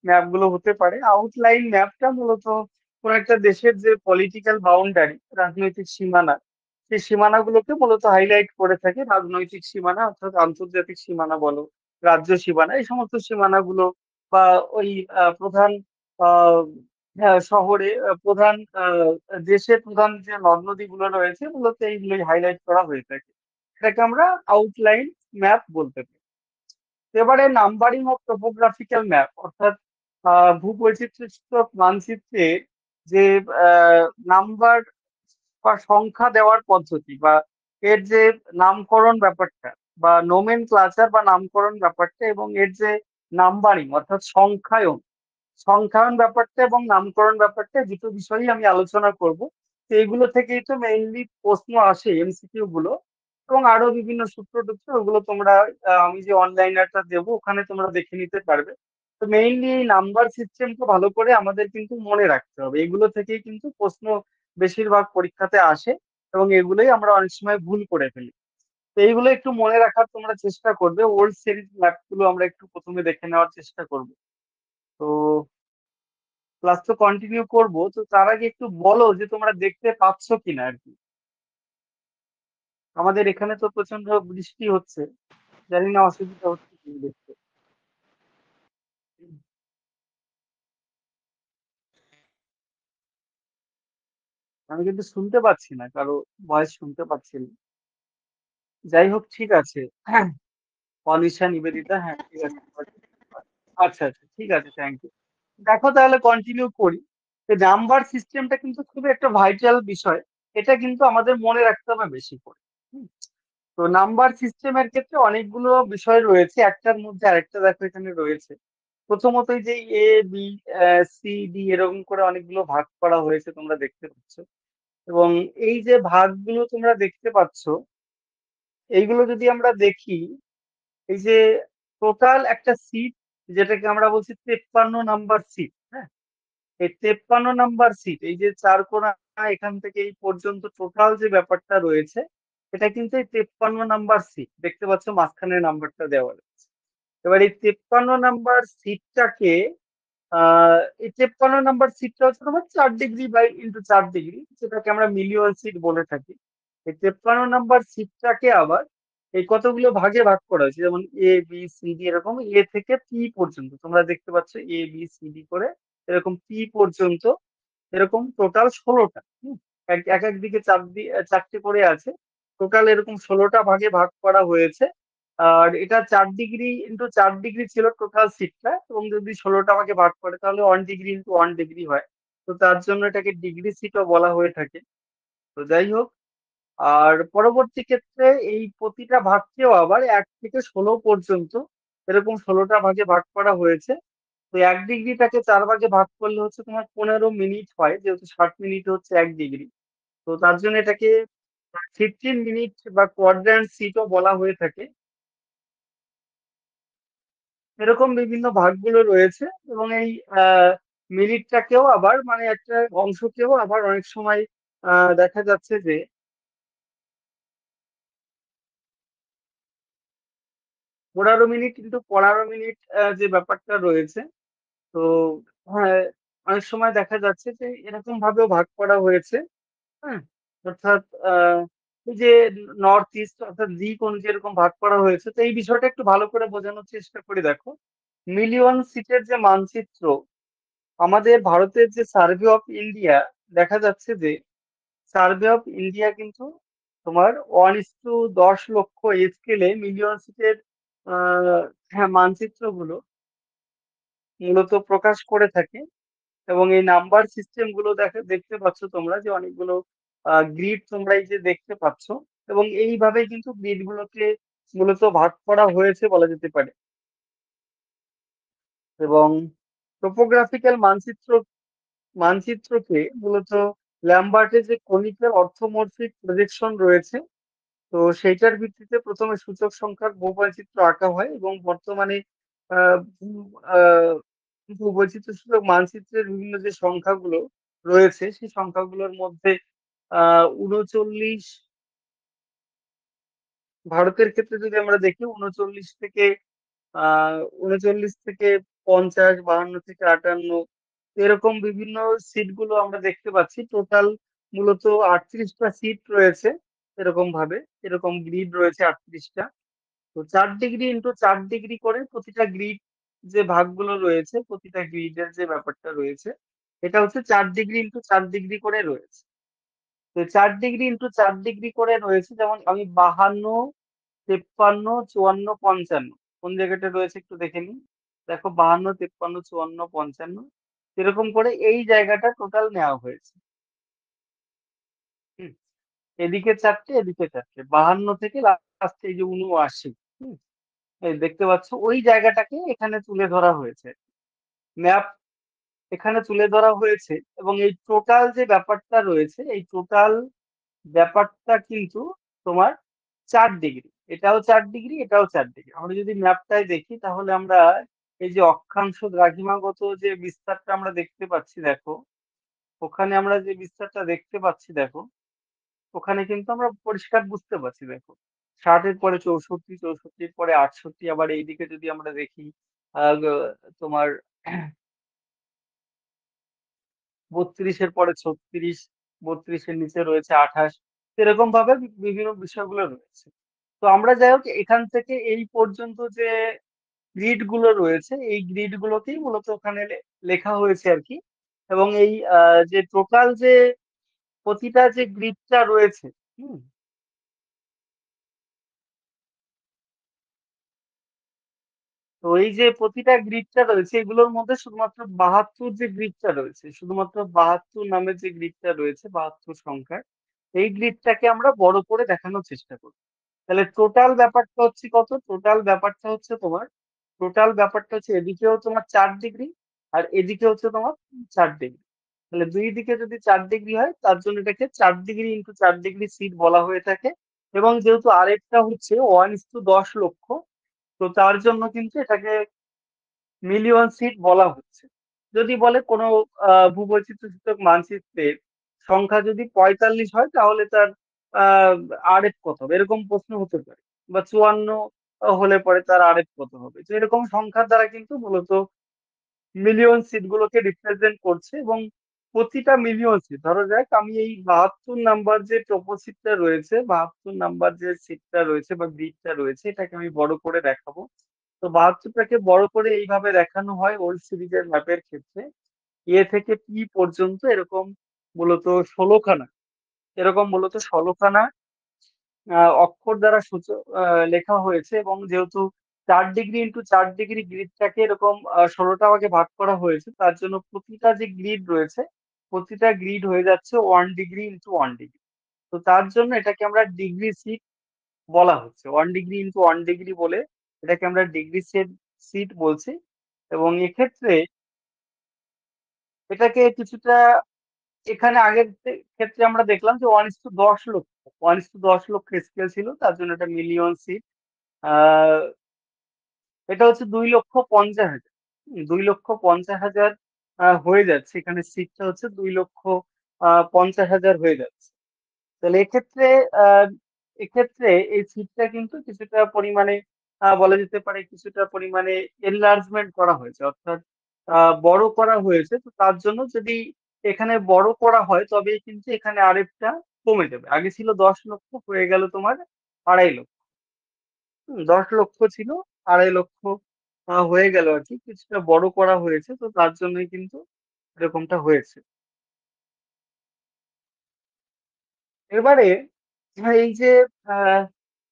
ম্যাপ গুলো হতে পারে। আউটলাইন ম্যাপটা মূলত কোনো একটা দেশের যে পলিটিক্যাল বাউন্ডারি, রাজনৈতিক সীমানা, সেই সীমানাগুলোকে মূলত হাইলাইট করে থাকে। রাজনৈতিক সীমানা অর্থাৎ আন্তর্জাতিক সীমানা বলো, রাজ্য সীমানা, এই সমস্ত সীমানাগুলো, বা ওই প্রধান আহ হ্যাঁ, শহরে প্রধান দেশের প্রধান যে নদ নদী গুলো রয়েছে, মূলত এইগুলোই হাইলাইট করা হয়ে থাকে। এটাকে আমরা আউটলাইন ম্যাপ বলতে পারি। এবারে নাম্বারিং অফ টোপোগ্রাফিক্যাল ম্যাপ, অর্থাৎ ভূবৈচিত্র্য সূচক মানচিত্রে যে নাম্বার বা সংখ্যা দেওয়ার পদ্ধতি, বা এর যে নামকরণ ব্যাপারটা, বা নোমেন ক্লাচার বা নামকরণ ব্যাপারটা, এবং এর যে নাম্বারিং অর্থাৎ সংখ্যায়ন, সংখ্যায়ন ব্যাপারটা এবং নামকরণ ব্যাপারটা, দুটো বিষয়ই আমি আলোচনা করব। তো এইগুলো থেকেই তো মেইনলি প্রশ্ন আসে, এমসিকিউ গুলো, এবং আরো বিভিন্ন সূত্র টুত্র, ওগুলো তোমরা আমি যে অনলাইনারটা দেবো ওখানে তোমরা দেখে নিতে পারবে। তো মেইনলি এই নাম্বার সিস্টেমটা ভালো করে আমাদের কিন্তু মনে রাখতে হবে, এগুলো থেকেই কিন্তু প্রশ্ন বেশিরভাগ পরীক্ষাতে আসে, এবং এগুলোই আমরা অনেক সময় ভুল করে ফেলি। তো এইগুলো একটু মনে রাখার তোমরা চেষ্টা করবে। ওল্ড সিরিজ ম্যাপ গুলো আমরা একটু প্রথমে দেখে নেওয়ার চেষ্টা করব। তো ক্লাস তো কন্টিনিউ করব, তো তার আগে একটু বলো যে তোমরা দেখতে পাচ্ছ কিনা আর কি। আমাদের এখানে তো প্রচন্ড বৃষ্টি হচ্ছে, জানি না অসুবিধা হচ্ছে কি দেখতে। আমি কিন্তু শুনতে পাচ্ছি না, কারো ভয়েস শুনতে পাচ্ছি না। যাই হোক, ঠিক আছে। হ্যাঁ, অনিশা, নিবেদিতা, হ্যাঁ, ঠিক আছে। আচ্ছা আচ্ছা, ঠিক আছে, থ্যাংক ইউ। দেখো তাহলে কন্টিনিউ করি। নাম্বার সিস্টেমটা কিন্তু খুবই একটা ভাইটাল বিষয়, এটা কিন্তু আমাদের মনে রাখতে হবে বেশি করে। হুম। তো নাম্বার সিস্টেমের ক্ষেত্রে অনেকগুলো বিষয় রয়েছে, একটার মধ্যে আরেকটা দেখো এখানে রয়েছে। প্রথমত এই যে এ বি সি ডি এরকম করে অনেকগুলো ভাগ করা হয়েছে তোমরা দেখতে পাচ্ছ। এবং এই যে ভাগগুলো তোমরা দেখতে পাচ্ছ, এইগুলো যদি আমরা দেখি, এই যে টোটাল একটা সিট, যেটাকে আমরা বলছি 53 নাম্বার সিট, হ্যাঁ, এই 53 নাম্বার সিট, এই যে চার কোণা এখান থেকে এই পর্যন্ত টোটাল যে ব্যাপারটা রয়েছে, এটা কিন্তু এই 53 নাম্বার সিট, দেখতে পাচ্ছ মাঝখানে নাম্বারটা দেওয়া রয়েছে। এবার এই 53 নাম্বার সিটটাকে, এই 53 নাম্বার সিটটা হচ্ছে তোমার 4 ডিগ্রি বাই ইন্টু 4 ডিগ্রি, যেটাকে আমরা মিলিয়ন সিট বলে থাকি। এই 53 নাম্বার সিটটাকে আবার এই কতগুলো ভাগে ভাগ করা হয়েছে, যেমন এ বি সি ডি, এরকম এ থেকে পি পর্যন্ত তোমরা দেখতে পাচ্ছ, এ বি সি ডি করে এরকম পি পর্যন্ত, এরকম টোটাল 16টা। এক এক এক দিকে চারটে করে আছে, টোটাল এরকম 16টা ভাগে ভাগ করা হয়েছে। আর এটা 4 ডিগ্রি ইন্টু 4 ডিগ্রি ছিল টোটাল সিটটা, এবং যদি 16টা ভাগে ভাগ করে তাহলে 1 ডিগ্রি ইন্টু 1 ডিগ্রি হয়। তো তার জন্য এটাকে ডিগ্রি সিটও বলা হয়ে থাকে। তো যাই হোক, আর পরবর্তী ক্ষেত্রে এই প্রতিটা ভাগকেও আবার 1 থেকে 16 পর্যন্ত এরকম 16টা ভাগে ভাগ করা হয়েছে। তো 1 ডিগ্রিটাকে 4 ভাগে ভাগ করলে হচ্ছে তোমার 15 মিনিট হয়, যেহেতু 60 মিনিট হচ্ছে 1 ডিগ্রি। তো তার জন্য এটাকে 15 মিনিট বা কোয়াড্র্যান্ট সিটও বলা হয়ে থাকে। এরকম বিভিন্ন ভাগগুলো রয়েছে, এবং এই মিনিটটাকেও আবার, মানে একটা অংশকেও আবার অনেক সময় দেখা যাচ্ছে যে 15 মিনিট ইন্টু 15 মিনিট যে ব্যাপারটা রয়েছে। তো হ্যাঁ, অনেক সময় দেখা যাচ্ছে যে এরকম ভাবেও ভাগ করা হয়েছে। হ্যাঁ, অর্থাৎ এই যে নর্থ ইস্ট অর্থাৎ দিক অনুযায়ী এরকম ভাগ করা হয়েছে। তো এই বিষয়টা একটু ভালো করে বোঝানোর চেষ্টা করি, দেখো। মিলিয়ন সিটের যে মানচিত্র, আমাদের ভারতের যে সার্ভে অফ ইন্ডিয়া, দেখা যাচ্ছে যে সার্ভে অফ ইন্ডিয়া কিন্তু তোমার 1:10 লক্ষ স্কেলে মিলিয়ন সিটের হ্যাঁ মানচিত্রগুলো মূলত প্রকাশ করে থাকে। এবং এই নাম্বার সিস্টেম গুলো দেখতে পাচ্ছ তোমরা, যে অনেকগুলো গ্রিড তোমরা এই যে দেখতে পাচ্ছ, এবং এইভাবে কিন্তু গ্রিড গুলোকে মূলত ভাগ করা হয়েছে বলা যেতে পারে। এবং টোপোগ্রাফিক্যাল মানচিত্রকে মূলত ল্যাম্বার্টের যে কনিক্যাল অর্থোমরফিক প্রজেকশন রয়েছে, তো সেইটার ভিত্তিতে প্রথমে সূচক সংখ্যার ভূবৈচিত্র্য আঁকা হয়, এবং বর্তমানে আহ, ভূ- আহ, ভূবৈচিত্র্য সূচক মানচিত্রের বিভিন্ন যে সংখ্যাগুলো রয়েছে, সেই সংখ্যাগুলোর মধ্যে 39, ভারতের ক্ষেত্রে যদি আমরা দেখি 39 থেকে 50, 52 থেকে 58, এরকম বিভিন্ন সিট গুলো আমরা দেখতে পাচ্ছি। টোটাল মূলত 38টা সিট রয়েছে, এরকম ভাবে, এরকম গ্রিড রয়েছে 38টা। তো 4 ডিগ্রি ইন্টু 4 ডিগ্রি করে প্রতিটা গ্রিড, যে ভাগগুলো রয়েছে প্রতিটা গ্রিডের যে ব্যাপারটা রয়েছে, এটা হচ্ছে 4 ডিগ্রি ইন্টু 4 ডিগ্রি করে রয়েছে। তো 4 ডিগ্রি ইন্টু 4 ডিগ্রি করে রয়েছে, যেমন আমি 52, 53, 54, 55 কোন জায়গাটা রয়েছে একটু দেখে নিই। দেখো, 52, 53, 54, 55 এরকম করে এই জায়গাটা টোটাল নেওয়া হয়েছে। হুম, এদিকে চারটে, এদিকে চারটে, 52 থেকে লাস্টে এই যে 79। হুম, এই দেখতে পাচ্ছ ওই জায়গাটাকে এখানে তুলে ধরা হয়েছে, ম্যাপ এখানে তুলে ধরা হয়েছে। এবং এই টোটাল যে ব্যাপারটা রয়েছে, এই টোটাল ব্যাপারটা কিন্তু তোমার 4 ডিগ্রি, এটাও 4 ডিগ্রি, এটাও 4 ডিগ্রি। আমরা যদি ম্যাপটায় দেখি তাহলে আমরা এই যে অক্ষাংশ দ্রাঘিমাগত যে বিস্তারটা আমরা দেখতে পাচ্ছি, দেখো, ওখানে আমরা যে বিস্তারটা দেখতে পাচ্ছি, দেখো, ওখানে কিন্তু আমরা পরিষ্কার বুঝতে পারছি, দেখো, 60-এর পরে 64, 64-এর পরে 68, আবার এইদিকে যদি আমরা দেখি তোমার 32-এর পরে 36, 32-এর নিচে রয়েছে 28, এরকম ভাবে বিভিন্ন বিষয়গুলো রয়েছে। তো আমরা যাই হোক, এখান থেকে এই পর্যন্ত যে গ্রিড গুলো রয়েছে, এই গ্রিড গুলোকেই মূলত ওখানে লেখা হয়েছে আর কি। এবং এই যে টোটাল যে প্রতিটা যে গ্রিডটা রয়েছে, হুম, তো এই যে প্রতিটা গ্রিডটা রয়েছে, এগুলোর মধ্যে শুধুমাত্র 72 যে গ্রিডটা রয়েছে, শুধুমাত্র 72 নামের যে গ্রিডটা রয়েছে, 72 সংখ্যার, এই গ্রিডটাকে আমরা বড় করে দেখানোর চেষ্টা করি। তাহলে টোটাল ব্যাপারটা হচ্ছে কত, টোটাল ব্যাপারটা হচ্ছে এদিকেও তোমার 4 ডিগ্রি, আর এদিকে হচ্ছে তোমার 4 ডিগ্রি। তাহলে দুই দিকে যদি 4 ডিগ্রি হয়, তার জন্য এটাকে 4 ডিগ্রি ইন্টু 4 ডিগ্রি সিট বলা হয়ে থাকে। এবং যেহেতু আরেকটা হচ্ছে 1:10 লক্ষ, তো তার জন্য কিন্তু এটাকে মিলিয়ন সিট বলা হচ্ছে। যদি বলে কোনো ভূবৈচিত্র্য সূচক মানচিত্রের সংখ্যা যদি 45 হয় তাহলে তার আহ আরএফ কত হবে, এরকম প্রশ্ন হতে পারে। বা 54 হলে পরে তার আরএফ কত হবে। তো এরকম সংখ্যার দ্বারা কিন্তু মূলত মিলিয়ন সিট গুলোকে রিপ্রেজেন্ট করছে। এবং প্রতিটা মিলিয়ন সিট, ধরো যাক আমি এই 72 নাম্বার যে টপোসিটটা রয়েছে, 72 নাম্বার যে সিটটা রয়েছে বা বিটটা রয়েছে, এটাকে আমি বড় করে দেখাবো। তো 72টাকে বড় করে এইভাবে দেখানো হয় ওল্ড সিরিজের ম্যাপের ক্ষেত্রে। এ থেকে পি পর্যন্ত এরকম মূলত 16খানা, এরকম মূলত 16খানা অক্ষর দ্বারা লেখা হয়েছে। এবং যেহেতু 4 ডিগ্রি ইন্টু 4 ডিগ্রি গ্রিডটাকে এরকম 16টা ভাগে ভাগ করা হয়েছে, তার জন্য প্রতিটা যে গ্রিড রয়েছে, প্রতিটা গ্রিড হয়ে যাচ্ছে 1 ডিগ্রি ইন্টু 1 ডিগ্রি। তো তার জন্য এটাকে আমরা ডিগ্রি সিট বলা হচ্ছে। 1 ডিগ্রি ইন্টু 1 ডিগ্রি বলে এটাকে আমরা ডিগ্রি সিট সিট বলছি। এবং এক্ষেত্রে এটাকে কিছুটা, এখানে আগের ক্ষেত্রে আমরা দেখলাম যে 1:10 লক্ষ, 1:10 লক্ষ স্কেল ছিল, তার জন্য এটা মিলিয়ন সিট। আহ এটা হচ্ছে 2,50,000। 2,50,000 হয়ে যাচ্ছে, এখানে সিটটা হচ্ছে 2,50,000 হয়ে যাচ্ছে। তাহলে এক্ষেত্রে আহ এক্ষেত্রে এই সিটটা কিন্তু কিছুটা পরিমাণে বলা যেতে পারে কিছুটা পরিমাণে এনলার্জমেন্ট করা হয়েছে, অর্থাৎ বড় করা হয়েছে। তো তার জন্য যদি এখানে বড় করা হয় তবে কিন্তু এখানে আরেকটা কমে যাবে। আগে ছিল 10 লক্ষ, হয়ে গেল তোমার 2.5 লক্ষ। 10 লক্ষ ছিল, 2.5 লক্ষ হয়ে গেল আর কি, কিছুটা বড় করা হয়েছে। তো তার জন্যই কিন্তু এরকমটা হয়েছে। এবারে এই যে আহ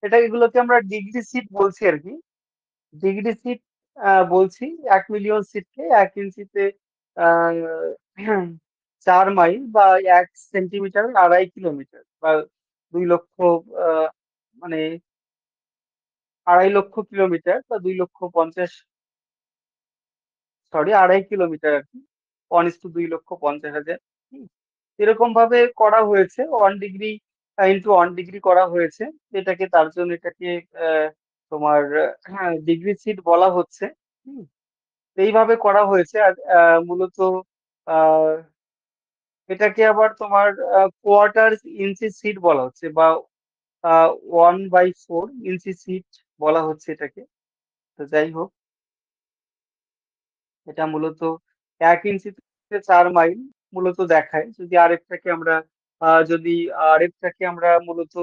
এটা এগুলোকে আমরা ডিগ্রি সিট বলছি আর কি। ডিগ্রি সিট বলছি 1 মিলিয়ন সিটকে 1 ইঞ্চিতে আহ 4 মাইল বা 1 সেন্টিমিটার 2.5 কিলোমিটার বা 2 লক্ষ, আহ, মানে 2.5 লক্ষ কিলোমিটার বা 2,50,000, সরি 2.5 কিলোমিটার আর কি। 1:2,50,000। এরকম ভাবে করা হয়েছে, 1 ডিগ্রি ইন্টু 1 ডিগ্রি করা হয়েছে। এটাকে তার জন্য এটাকে আহ, তোমার ডিগ্রি সিট বলা হচ্ছে। হুম, এইভাবে করা হয়েছে। আর মূলত আহ, এটাকে আবার তোমার কোয়ার্টার ইঞ্চি সিট বলা হচ্ছে, বা 1/4 ইঞ্চি সিট বলা হচ্ছে এটাকে। তো যাই হোক, এটা মূলত 1 ইঞ্চিতে 4 মাইল মূলত দেখায়। যদি আরেকটাকে আমরা যদি আরেকটাকে আমরা মূলত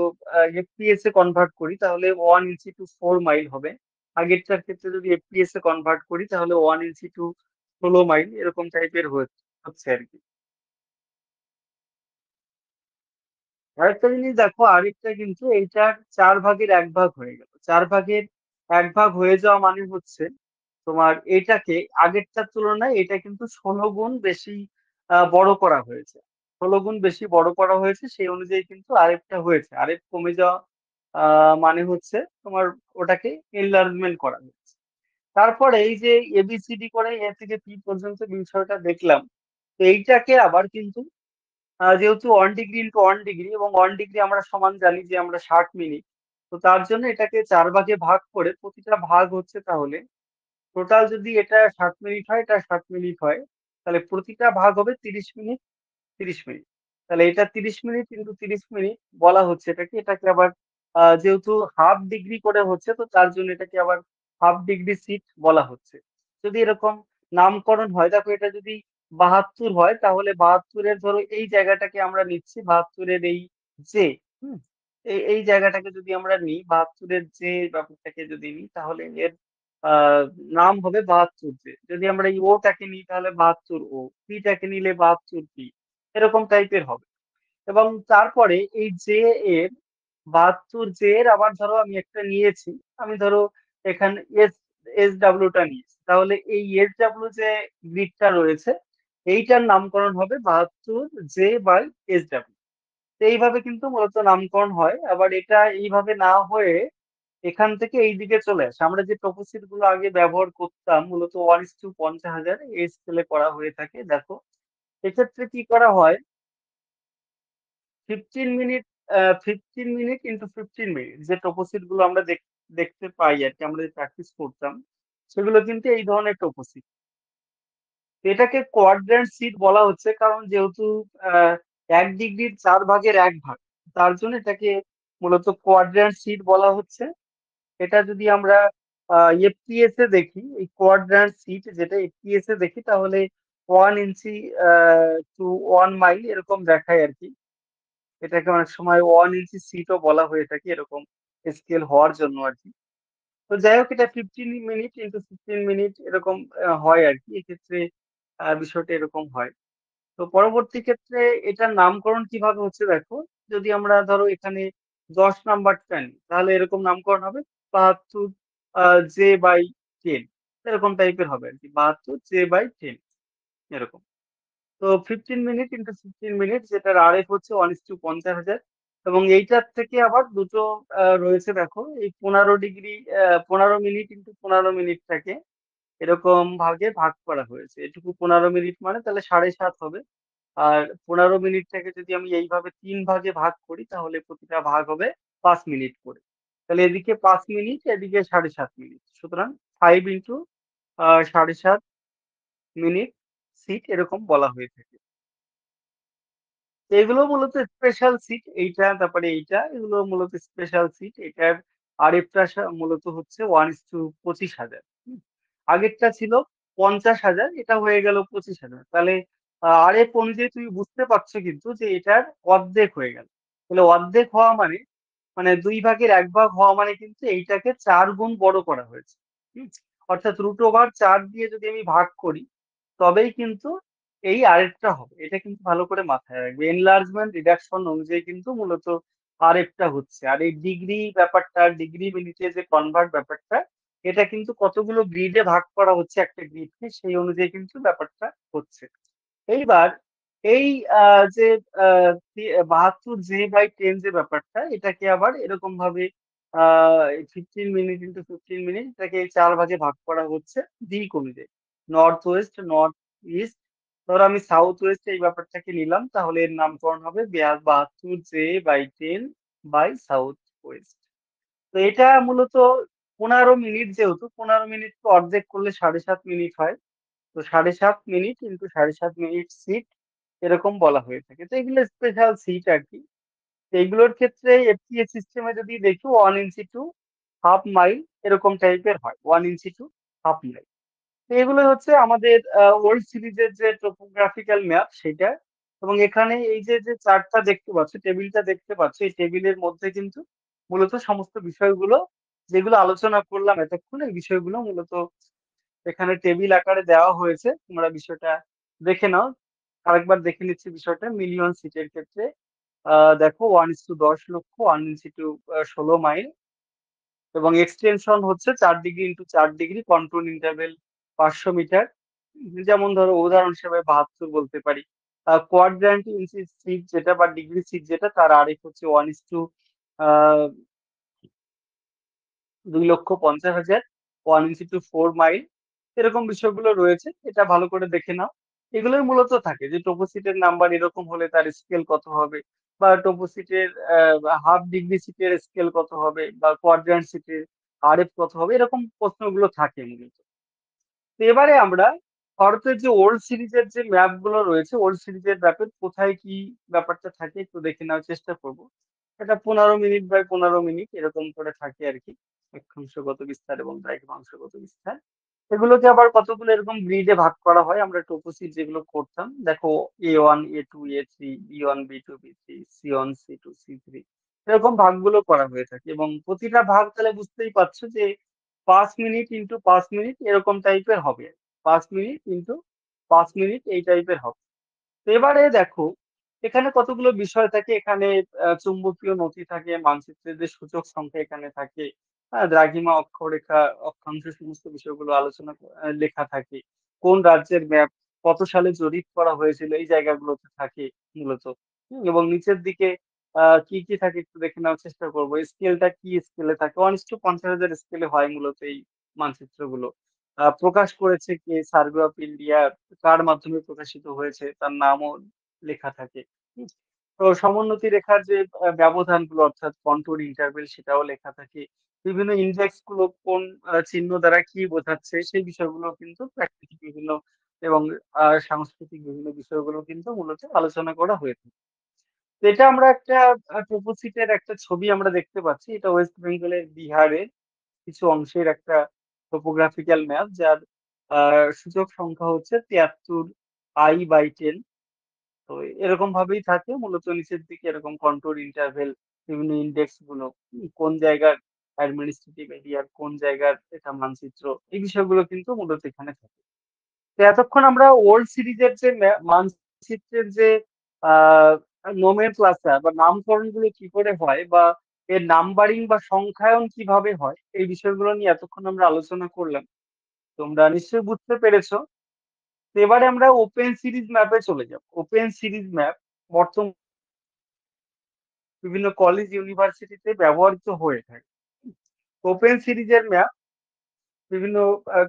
এফপিএস এ কনভার্ট করি তাহলে 1 ইঞ্চি টু 4 মাইল হবে। আগেরটার ক্ষেত্রে যদি এফপিএস এ কনভার্ট করি তাহলে 1 ইঞ্চি টু 16 মাইল এরকম টাইপের হচ্ছে আর কি। আরেকটা জিনিস দেখো, আরেকটা কিন্তু এইটার 4 ভাগের 1 ভাগ হয়ে গেল। 4 ভাগের 1 ভাগ হয়ে যাওয়া মানে হচ্ছে তোমার এটাকে আগেরটার তুলনায় এটা কিন্তু 16 গুণ বেশি বড় করা হয়েছে। 16 গুণ বেশি বড় করা হয়েছে, সেই অনুযায়ী কিন্তু আরেকটা হয়েছে। আরেক কমে যাওয়া মানে হচ্ছে তোমার ওটাকে এনলার্জমেন্ট করা হয়েছে। তারপরে এই যে এবিসিডি করে এ থেকে পি পর্যন্ত বিষয়টা দেখলাম, তো এইটাকে আবার কিন্তু যেহেতু 1 ডিগ্রি ইন্টু 1 ডিগ্রি, এবং 1 ডিগ্রি আমরা সমান জানি যে আমরা 60 মিনিট। তো তার জন্য এটাকে 4 ভাগে ভাগ করে প্রতিটা ভাগ হচ্ছে তাহলে টোটাল যদি এটা 60 মিনিট হয়, এটা 60 মিনিট হয়, তাহলে প্রতিটা ভাগ হবে 30 মিনিট, 30 মিনিট। তাহলে এটা 30 মিনিট ইন্টু 30 মিনিট বলা হচ্ছে এটাকে। এটাকে আবার যেহেতু হাফ ডিগ্রি করে হচ্ছে, তো তার জন্য এটাকে আবার হাফ ডিগ্রি সিট বলা হচ্ছে। যদি এরকম নামকরণ হয়, দেখো এটা যদি 72 হয় তাহলে 72-এর ধরো এই জায়গাটাকে আমরা নিচ্ছি, 72-এর এই যে হুম এই জায়গাটাকে যদি আমরা নিই, 72-এর যে ব্যাপারটাকে যদি নিই তাহলে এর আহ নাম হবে 72 যে। যদি আমরা এই ওটাকে নিই তাহলে 72 ও, পিটাকে নিলে 72 পি, এরকম টাইপের হবে। এবং তারপরে এই জে এর 72 জে এর আবার ধরো আমি একটা নিয়েছি, আমি ধরো এখানে এস ডাব্লিউটা নিয়েছি, তাহলে এই এস ডাব্লিউ যে গ্রিডটা রয়েছে এইটার নামকরণ হবে 72 জে/এস ডাব্লিউ। এইভাবে কিন্তু মূলত নামকরণ হয়। আবার এটা এইভাবে না হয়ে এখান থেকে এই দিকে চলে আসে। আমরা যে প্রপোজিট গুলো আগে ব্যবহার করতাম মূলত 1:50,000 এই স্কেলে করা হয়ে থাকে। দেখো এক্ষেত্রে কি করা হয়, 15 মিনিট 15 মিনিট ইন্টু 15 মিনিট যে টোপোসিট গুলো আমরা দেখতে পাই আর কি, আমরা যে প্র্যাকটিস করতাম সেগুলো কিন্তু এই ধরনের টোপোসিট। এটাকে কোয়াড্র্যান্ট সিট বলা হচ্ছে কারণ যেহেতু 1 ডিগ্রির 4 ভাগের 1 ভাগ, তার জন্য এটাকে মূলত কোয়াড্র্যান্ট সিট বলা হচ্ছে। এটা যদি আমরা এফপিএস এ দেখি, এই কোয়াড্র্যান্ট সিট যেটা এফপিএস এ দেখি তাহলে 1 ইঞ্চি টু 1 মাইল এরকম দেখায় আর কি। এটাকে অনেক সময় 1 ইঞ্চি সিটও বলা হয়ে থাকে এরকম স্কেল হওয়ার জন্য আর কি। তো যাই হোক, এটা 15 মিনিট ইন্টু 15 মিনিট এরকম হয় আর কি। এক্ষেত্রে বিষয়টা এরকম হয়। তো পরবর্তী ক্ষেত্রে এটার নামকরণ কিভাবে হচ্ছে দেখো, যদি আমরা ধরো এখানে 10 নাম্বারটা নিই তাহলে এরকম নামকরণ হবে 72 J/10, এরকম টাইপের হবে আর কি, 72 J/10 এরকম। তো 15 মিনিট ইন্টু 15 মিনিট, যেটার আরএফ হচ্ছে 1:50,000। এবং এইটার থেকে আবার দুটো রয়েছে দেখো, এই 15 ডিগ্রি 15 মিনিট ইন্টু 15 মিনিটটাকে এরকম ভাগে ভাগ করা হয়েছে। এটুকু 15 মিনিট মানে তাহলে 7.5 হবে। আর 15 মিনিটটাকে যদি আমি এইভাবে 3 ভাগে ভাগ করি তাহলে প্রতিটা ভাগ হবে 5 মিনিট করে। তাহলে এদিকে 5 মিনিট, এদিকে 7.5 মিনিট, সুতরাং 5 ইন্টু 7.5 মিনিট সিট এরকম বলা হয়ে থাকে। তো এগুলো মূলত স্পেশাল সিট, এইটা তারপরে এইটা, এগুলো মূলত স্পেশাল সিট। এটার আরেকটা মূলত হচ্ছে 1:25,000। আগেরটা ছিল 50,000, এটা হয়ে গেল 25,000। তাহলে আরেক অনুযায়ী তুমি বুঝতে পারছো কিন্তু যে এটার অর্ধেক হয়ে গেল। তাহলে অর্ধেক হওয়া মানে, মানে 2 ভাগের 1 ভাগ হওয়া মানে কিন্তু এইটাকে 4 গুণ বড় করা হয়েছে। হুম, অর্থাৎ √4 দিয়ে যদি আমি ভাগ করি তবেই কিন্তু এই আরেকটা হবে। এটা কিন্তু ভালো করে মাথায় রাখবে, এনলার্জমেন্ট রিডাকশন অনুযায়ী কিন্তু মূলত আরেকটা হচ্ছে। আর এই ডিগ্রি ব্যাপারটা, ডিগ্রি মিনিটে যে কনভার্ট ব্যাপারটা, এটা কিন্তু কতগুলো গ্রিডে ভাগ করা হচ্ছে একটা গ্রিডকে, সেই অনুযায়ী কিন্তু ব্যাপারটা হচ্ছে। এইবার এই যে 72 J/10 যে ব্যাপারটা, এটাকে আবার এরকম ভাবে 15 মিনিট ইন্টু 15 মিনিট, এটাকে এই 4 ভাগে ভাগ করা হচ্ছে দিক অনুযায়ী, নর্থ ওয়েস্ট, নর্থ ইস্ট। ধরো আমি সাউথ ওয়েস্ট এই ব্যাপারটাকে নিলাম, তাহলে এর নামকরণ হবে 72 J/10 বাই সাউথ ওয়েস্ট। তো এটা মূলত 15 মিনিট, যেহেতু 15 মিনিটকে অর্ধেক করলে 7.5 মিনিট হয়। তো 7.5 মিনিট ইন্টু 7.5 মিনিট সিট এরকম বলা হয়ে থাকে। তো এগুলো স্পেশাল সিট আর কি। তো এইগুলোর ক্ষেত্রে এফপিএস সিস্টেমে যদি দেখি 1 ইঞ্চি টু 1/2 মাইল এরকম টাইপের হয়, 1 ইঞ্চি টু 1/2 মাইল। তো এগুলো হচ্ছে আমাদের ওল্ড সিরিজের যে টোপোগ্রাফিক্যাল ম্যাপ সেটা। এবং এখানে এই যে যে চার্টটা দেখতে পাচ্ছ, টেবিলটা দেখতে পাচ্ছ, এই টেবিলের মধ্যে কিন্তু মূলত সমস্ত বিষয়গুলো যেগুলো আলোচনা করলাম এতক্ষণ, এই বিষয়গুলো মূলত এখানে টেবিল আকারে দেওয়া হয়েছে। তোমরা বিষয়টা দেখে নাও। আরেকবার দেখে নিচ্ছি বিষয়টা মিলিয়ন সিটের ক্ষেত্রে। দেখো 1:10 লক্ষ, 1 ইঞ্চি টু 16 মাইল। এবং এক্সটেনশন হচ্ছে 4 degree into 4 degree, control interval 500 metre. যেমন ধরো উদাহরণ হিসেবে 72 বলতে পারি। কোয়াড্র্যান্ট ইঞ্চি সিট যেটা বা ডিগ্রি সিট যেটা, তার আরেক হচ্ছে 2,50,000, 1 ইঞ্চি টু 4 মাইল। এরকম বিষয়গুলো রয়েছে, এটা ভালো করে দেখে নাও। এগুলোই মূলত থাকে যে টোপোসিটের নাম্বার এরকম হলে তার স্কেল কত হবে, বা টোপোসিটের হাফ ডিগ্রি সিটের স্কেল কত হবে, বা কোয়াড্র্যান্ট সিটের আরএফ কত হবে, এরকম প্রশ্নগুলো থাকে মূলত। তো এবারে আমরা ভারতের যে ওল্ড সিরিজের যে ম্যাপ গুলো রয়েছে, ওল্ড সিরিজের ম্যাপের কোথায় কি ব্যাপারটা থাকে একটু দেখে নেওয়ার চেষ্টা করব। এটা 15 মিনিট বাই 15 মিনিট এরকম করে থাকে আর কি, অক্ষাংশগত বিস্তার এবং দ্রাঘিমাংশগত বিস্তার। এগুলোকে আবার কতগুলো এরকম গ্রিডে ভাগ করা হয়। আমরা টোপোসিট যেগুলো করতাম দেখো, A1 A2 A3, B1 B2 B3, C1 C2 C3, এরকম ভাগগুলো করা হয়ে থাকে। এবং প্রতিটা ভাগ তাহলে বুঝতেই পারছো যে 5 মিনিট ইন্টু 5 মিনিট এরকম টাইপের হবে, 5 মিনিট ইন্টু 5 মিনিট এই টাইপের হবে। তো এবারে দেখো এখানে কতগুলো বিষয় থাকে। এখানে চুম্বকীয় নথি থাকে, মানচিত্রের যে সূচক সংখ্যা এখানে থাকে, দ্রাঘিমা, অক্ষরেখা, অক্ষাংশ, সমস্ত বিষয়গুলো আলোচনা লেখা থাকে। কোন রাজ্যের ম্যাপ কত সালে জরিপ করা হয়েছিল এই জায়গাগুলোতে থাকে মূলত। এবং নিচের দিকে কি কি থাকে একটু দেখে নেওয়ার চেষ্টা করবো। স্কেলটা কি স্কেলে থাকে, 1:50,000 স্কেলে হয় মূলত এই মানচিত্রগুলো। প্রকাশ করেছে কে, সার্ভে অফ ইন্ডিয়া, কার মাধ্যমে প্রকাশিত হয়েছে তার নামও লেখা থাকে। হুম। তো সমোন্নতি রেখার যে ব্যবধানগুলো অর্থাৎ কন্ট্রোল ইন্টারভেল সেটাও লেখা থাকে। বিভিন্ন ইনডেক্স গুলো কোন চিহ্ন দ্বারা কি বোঝাচ্ছে সেই বিষয়গুলো কিন্তু প্রাকৃতিক বিভিন্ন এবং সাংস্কৃতিক বিভিন্ন বিষয়গুলো কিন্তু মূলত আলোচনা করা হয়ে থাকে। তো এটা আমরা একটা টপোসিটের একটা ছবি আমরা দেখতে পাচ্ছি। এটা ওয়েস্ট বেঙ্গলের বিহারের কিছু অংশের একটা টোপোগ্রাফিক্যাল ম্যাপ যার সূচক সংখ্যা হচ্ছে 73 I/10। তো এরকম ভাবেই থাকে মূলত নিচের দিকে এরকম কন্ট্রোল ইন্টারভেল বিভিন্ন ইন্ডেক্স গুলো কোন জায়গার অ্যাডমিনিস্ট্রেটিভ এরিয়ার কোন জায়গার এটা মানচিত্র এই বিষয়গুলো কিন্তু মূলত এখানে থাকে। তো এতক্ষণ আমরা ওল্ড সিরিজের যে মানচিত্রের যে আহ নোমেনক্লাচার বা নামকরণ গুলো কি করে হয় বা এর নাম্বারিং বা সংখ্যায়ন কিভাবে হয় এই বিষয়গুলো নিয়ে এতক্ষণ আমরা আলোচনা করলাম। তোমরা নিশ্চয়ই বুঝতে পেরেছো। তো এবারে আমরা ওপেন সিরিজ ম্যাপে চলে যাব। ওপেন সিরিজ ম্যাপ বর্তমান বিভিন্ন কলেজ ইউনিভার্সিটিতে ব্যবহৃত হয়ে থাকে। ওপেন সিরিজের ম্যাপ বিভিন্ন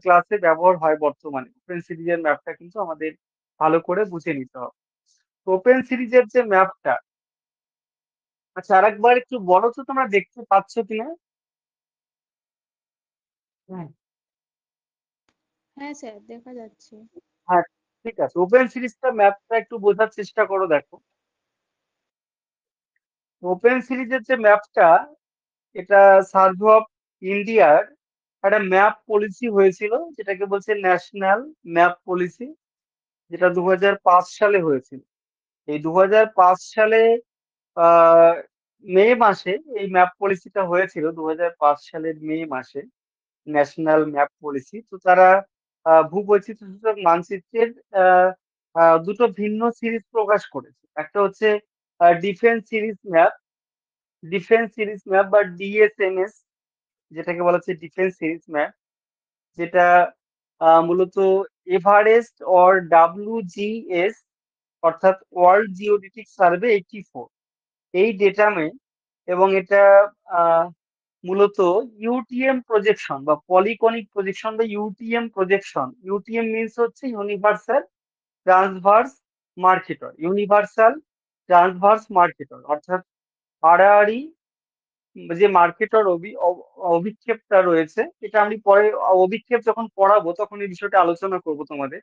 ক্লাসে ব্যবহার হয় বর্তমানে। ওপেন সিরিজের ম্যাপটা কিন্তু আমাদের ভালো করে বুঝে নিতে হবে। ওপেন সিরিজের যে ম্যাপটা, আচ্ছা আরেকবার একটু বলো তো তোমরা দেখতে পাচ্ছ কিনা? হুম, হ্যাঁ স্যার, দেখা যাচ্ছে। হ্যাঁ, ঠিক আছে। ওপেন সিরিজটা ম্যাপটা একটু বোঝার চেষ্টা করো দেখো। ওপেন সিরিজের যে ম্যাপটা এটা সার্ভে অফ ইন্ডিয়ার একটা ম্যাপ পলিসি হয়েছিল যেটাকে বলছে ন্যাশনাল ম্যাপ পলিসি, যেটা 2005 সালে হয়েছিল। এই 2005 সালে আহ মে মাসে এই ম্যাপ পলিসিটা হয়েছিল 2005 সালের মে মাসে। ন্যাশনাল ম্যাপ পলিসি তো তারা ভূবৈচিত্র্য সূচক মানচিত্রের আহ, দুটো ভিন্ন সিরিজ প্রকাশ করেছে। একটা হচ্ছে defence series map, defence series map বা ডিএসএমএস, যেটাকে বলা হচ্ছে ডিফেন্স সিরিজ ম্যাপ, যেটা মূলত এভারেস্ট অর WGS অর্থাৎ ওয়ার্ল্ড জিওডিটিক সার্ভে 84 এই ডেটামে, এবং এটা আহ, মূলত ইউটিএম প্রজেকশন বা পলিকনিক প্রজেকশন বা ইউটিএম প্রজেকশন। ইউটিএম মিনস হচ্ছে ইউনিভার্সাল ট্রান্সভার্স মার্কেটর, ইউনিভার্সাল ট্রান্সভার্স মার্কেটর অর্থাৎ আড়াআড়ি যে মার্কেটর অভিক্ষেপটা রয়েছে, এটা আমি পরে অভিক্ষেপ যখন পড়াবো তখন এই বিষয়টা আলোচনা করব তোমাদের।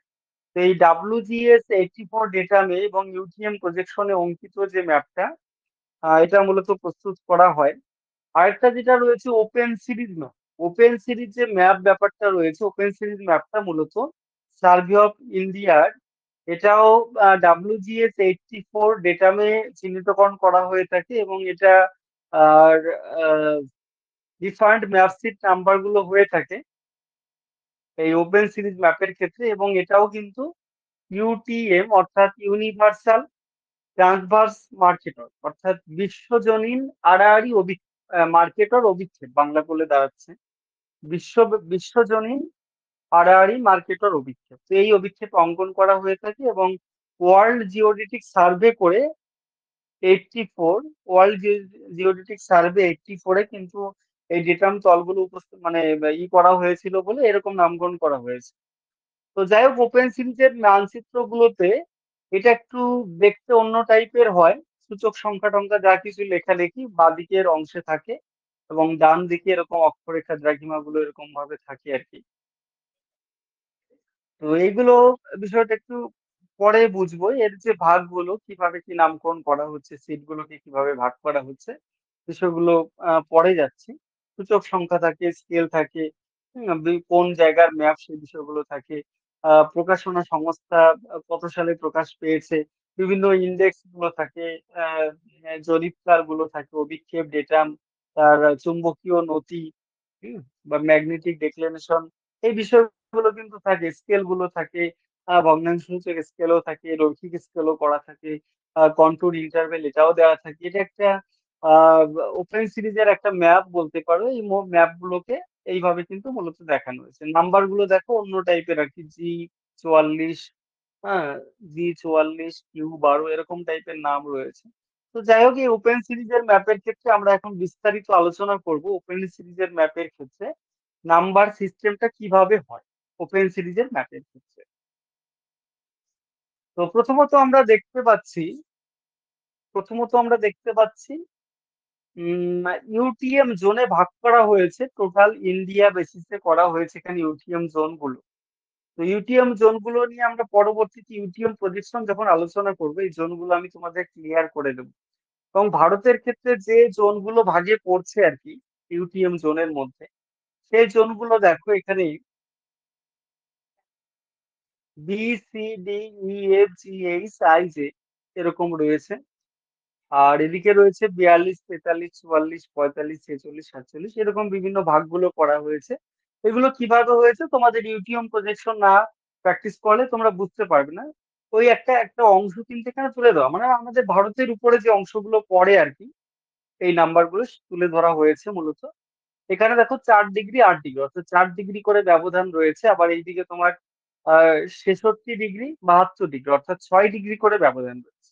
তো এই WGS 84 ডেটামে এবং ইউটিএম প্রজেকশনে অঙ্কিত যে ম্যাপটা, এটা মূলত প্রস্তুত করা হয়। আরেকটা যেটা রয়েছে open series map. Open series যে ম্যাপ ব্যাপারটা রয়েছে, ওপেন সিরিজ ম্যাপটা মূলত সার্ভে অফ ইন্ডিয়ার, এটাও WGS 84 ডেটামে চিহ্নিতকরণ করা হয়ে থাকে এবং এটা আর ডিফারেন্ট ম্যাপ সিট নাম্বার গুলো হয়ে থাকে এই ওপেন সিরিজ ম্যাপের ক্ষেত্রে, এবং এটাও কিন্তু ইউটিএম অর্থাৎ ইউনিভার্সাল ট্রান্সভার্স মার্কেটর অর্থাৎ বিশ্বজনীন আড়াআড়ি মার্কেটর অভিক্ষেপ বাংলা করলে দাঁড়াচ্ছে বিশ্ব বিশ্বজনীন আড়াআড়ি মার্কেটর অভিক্ষেপ। তো এই অভিক্ষেপ অঙ্কন করা হয়ে থাকে এবং ওয়ার্ল্ড জিওডিটিক সার্ভে করে 84, ওয়ার্ল্ড জিওডিটিক সার্ভে 84-এ কিন্তু এই ডেটাম তলগুলো উপস্থিত মানে করা হয়েছিল বলে এরকম নামকরণ করা হয়েছে। তো যাই হোক ওপেন সিরিজের মানচিত্র গুলোতে এটা একটু দেখতে অন্য টাইপের হয়। সূচক সংখ্যা টংখ্যা যা কিছু লেখালেখি বাঁদিকের অংশে থাকে এবং ডান দিকে এরকম অক্ষরেখা দ্রাঘিমা গুলো এরকম ভাবে থাকে আর কি। তো এইগুলো বিষয়টা একটু পরে বুঝবো, এর যে ভাগগুলো কিভাবে কি নামকরণ করা হচ্ছে, সিট গুলোকে কিভাবে ভাগ করা হচ্ছে বিষয়গুলো পরে যাচ্ছি। সূচক সংখ্যা থাকে, স্কেল থাকে, কোন জায়গার ম্যাপ সেই বিষয়গুলো থাকে, প্রকাশনা সংস্থা কত সালে প্রকাশ পেয়েছে, বিভিন্ন ইন্ডেক্স গুলো থাকে, আহ জরিপকার গুলো থাকে, অভিক্ষেপ ডেটাম, তার চুম্বকীয় নতি, হুম, বা ম্যাগনেটিক ডিক্লিনেশন এই বিষয়গুলো কিন্তু থাকে, স্কেল গুলো থাকে, ভগ্নাংশ সূচক স্কেলও থাকে, রৈখিক স্কেলও করা থাকে, কন্ট্রোল ইন্টারভেল এটাও দেওয়া থাকে। এটা একটা ওপেন সিরিজের একটা ম্যাপ বলতে পারো। এই ম্যাপ গুলোকে এইভাবে কিন্তু মূলত দেখানো হয়েছে। নাম্বার গুলো দেখো অন্য টাইপের আর কি, G44, হ্যাঁ, G44, Q12 এরকম টাইপের নাম রয়েছে। তো যাই হোক এই ওপেন সিরিজের ম্যাপের ক্ষেত্রে আমরা এখন বিস্তারিত আলোচনা করব ওপেন সিরিজের ম্যাপের ক্ষেত্রে নাম্বার সিস্টেমটা কিভাবে হয় ওপেন সিরিজের ম্যাপের ক্ষেত্রে। তো প্রথমত আমরা দেখতে পাচ্ছি প্রথমত আমরা দেখতে পাচ্ছি ইউটিএম জোনে ভাগ করা হয়েছে, টোটাল ইন্ডিয়া বেসিসে করা হয়েছে এখানে ইউটিএম জোন গুলো। তো ইউটিএম জোন গুলো নিয়ে আমরা পরবর্তীতে ইউটিএম প্রজেকশন যখন আলোচনা করবো, এই জোন গুলো আমি তোমাদের ক্লিয়ার করে দেবো। এবং ভারতের ক্ষেত্রে যে জোন গুলো ভাগে পড়ছে আর কি ইউটিএম জোনের মধ্যে, সেই জোন গুলো দেখো এখানে B, C, D, E, F, G, H, I, J এরকম রয়েছে। আর এদিকে রয়েছে 42, 43, 44, 45, 46, 47 এরকম বিভিন্ন ভাগগুলো করা হয়েছে। এগুলো কিভাবে হয়েছে তোমাদের ইউটিউব প্রজেকশন না প্র্যাকটিস করলে তোমরা বুঝতে পারবে না। ওই একটা একটা অংশ কিন্তু এখানে তুলে দেওয়া, মানে আমাদের ভারতের উপরে যে অংশগুলো পড়ে আর কি, এই নাম্বারগুলো তুলে ধরা হয়েছে মূলত। এখানে দেখো 4 ডিগ্রি 8 ডিগ্রি, অর্থাৎ 4 ডিগ্রি করে ব্যবধান রয়েছে। আবার এইদিকে তোমার 66 ডিগ্রি 72 ডিগ্রি, অর্থাৎ 6 ডিগ্রি করে ব্যবধান রয়েছে।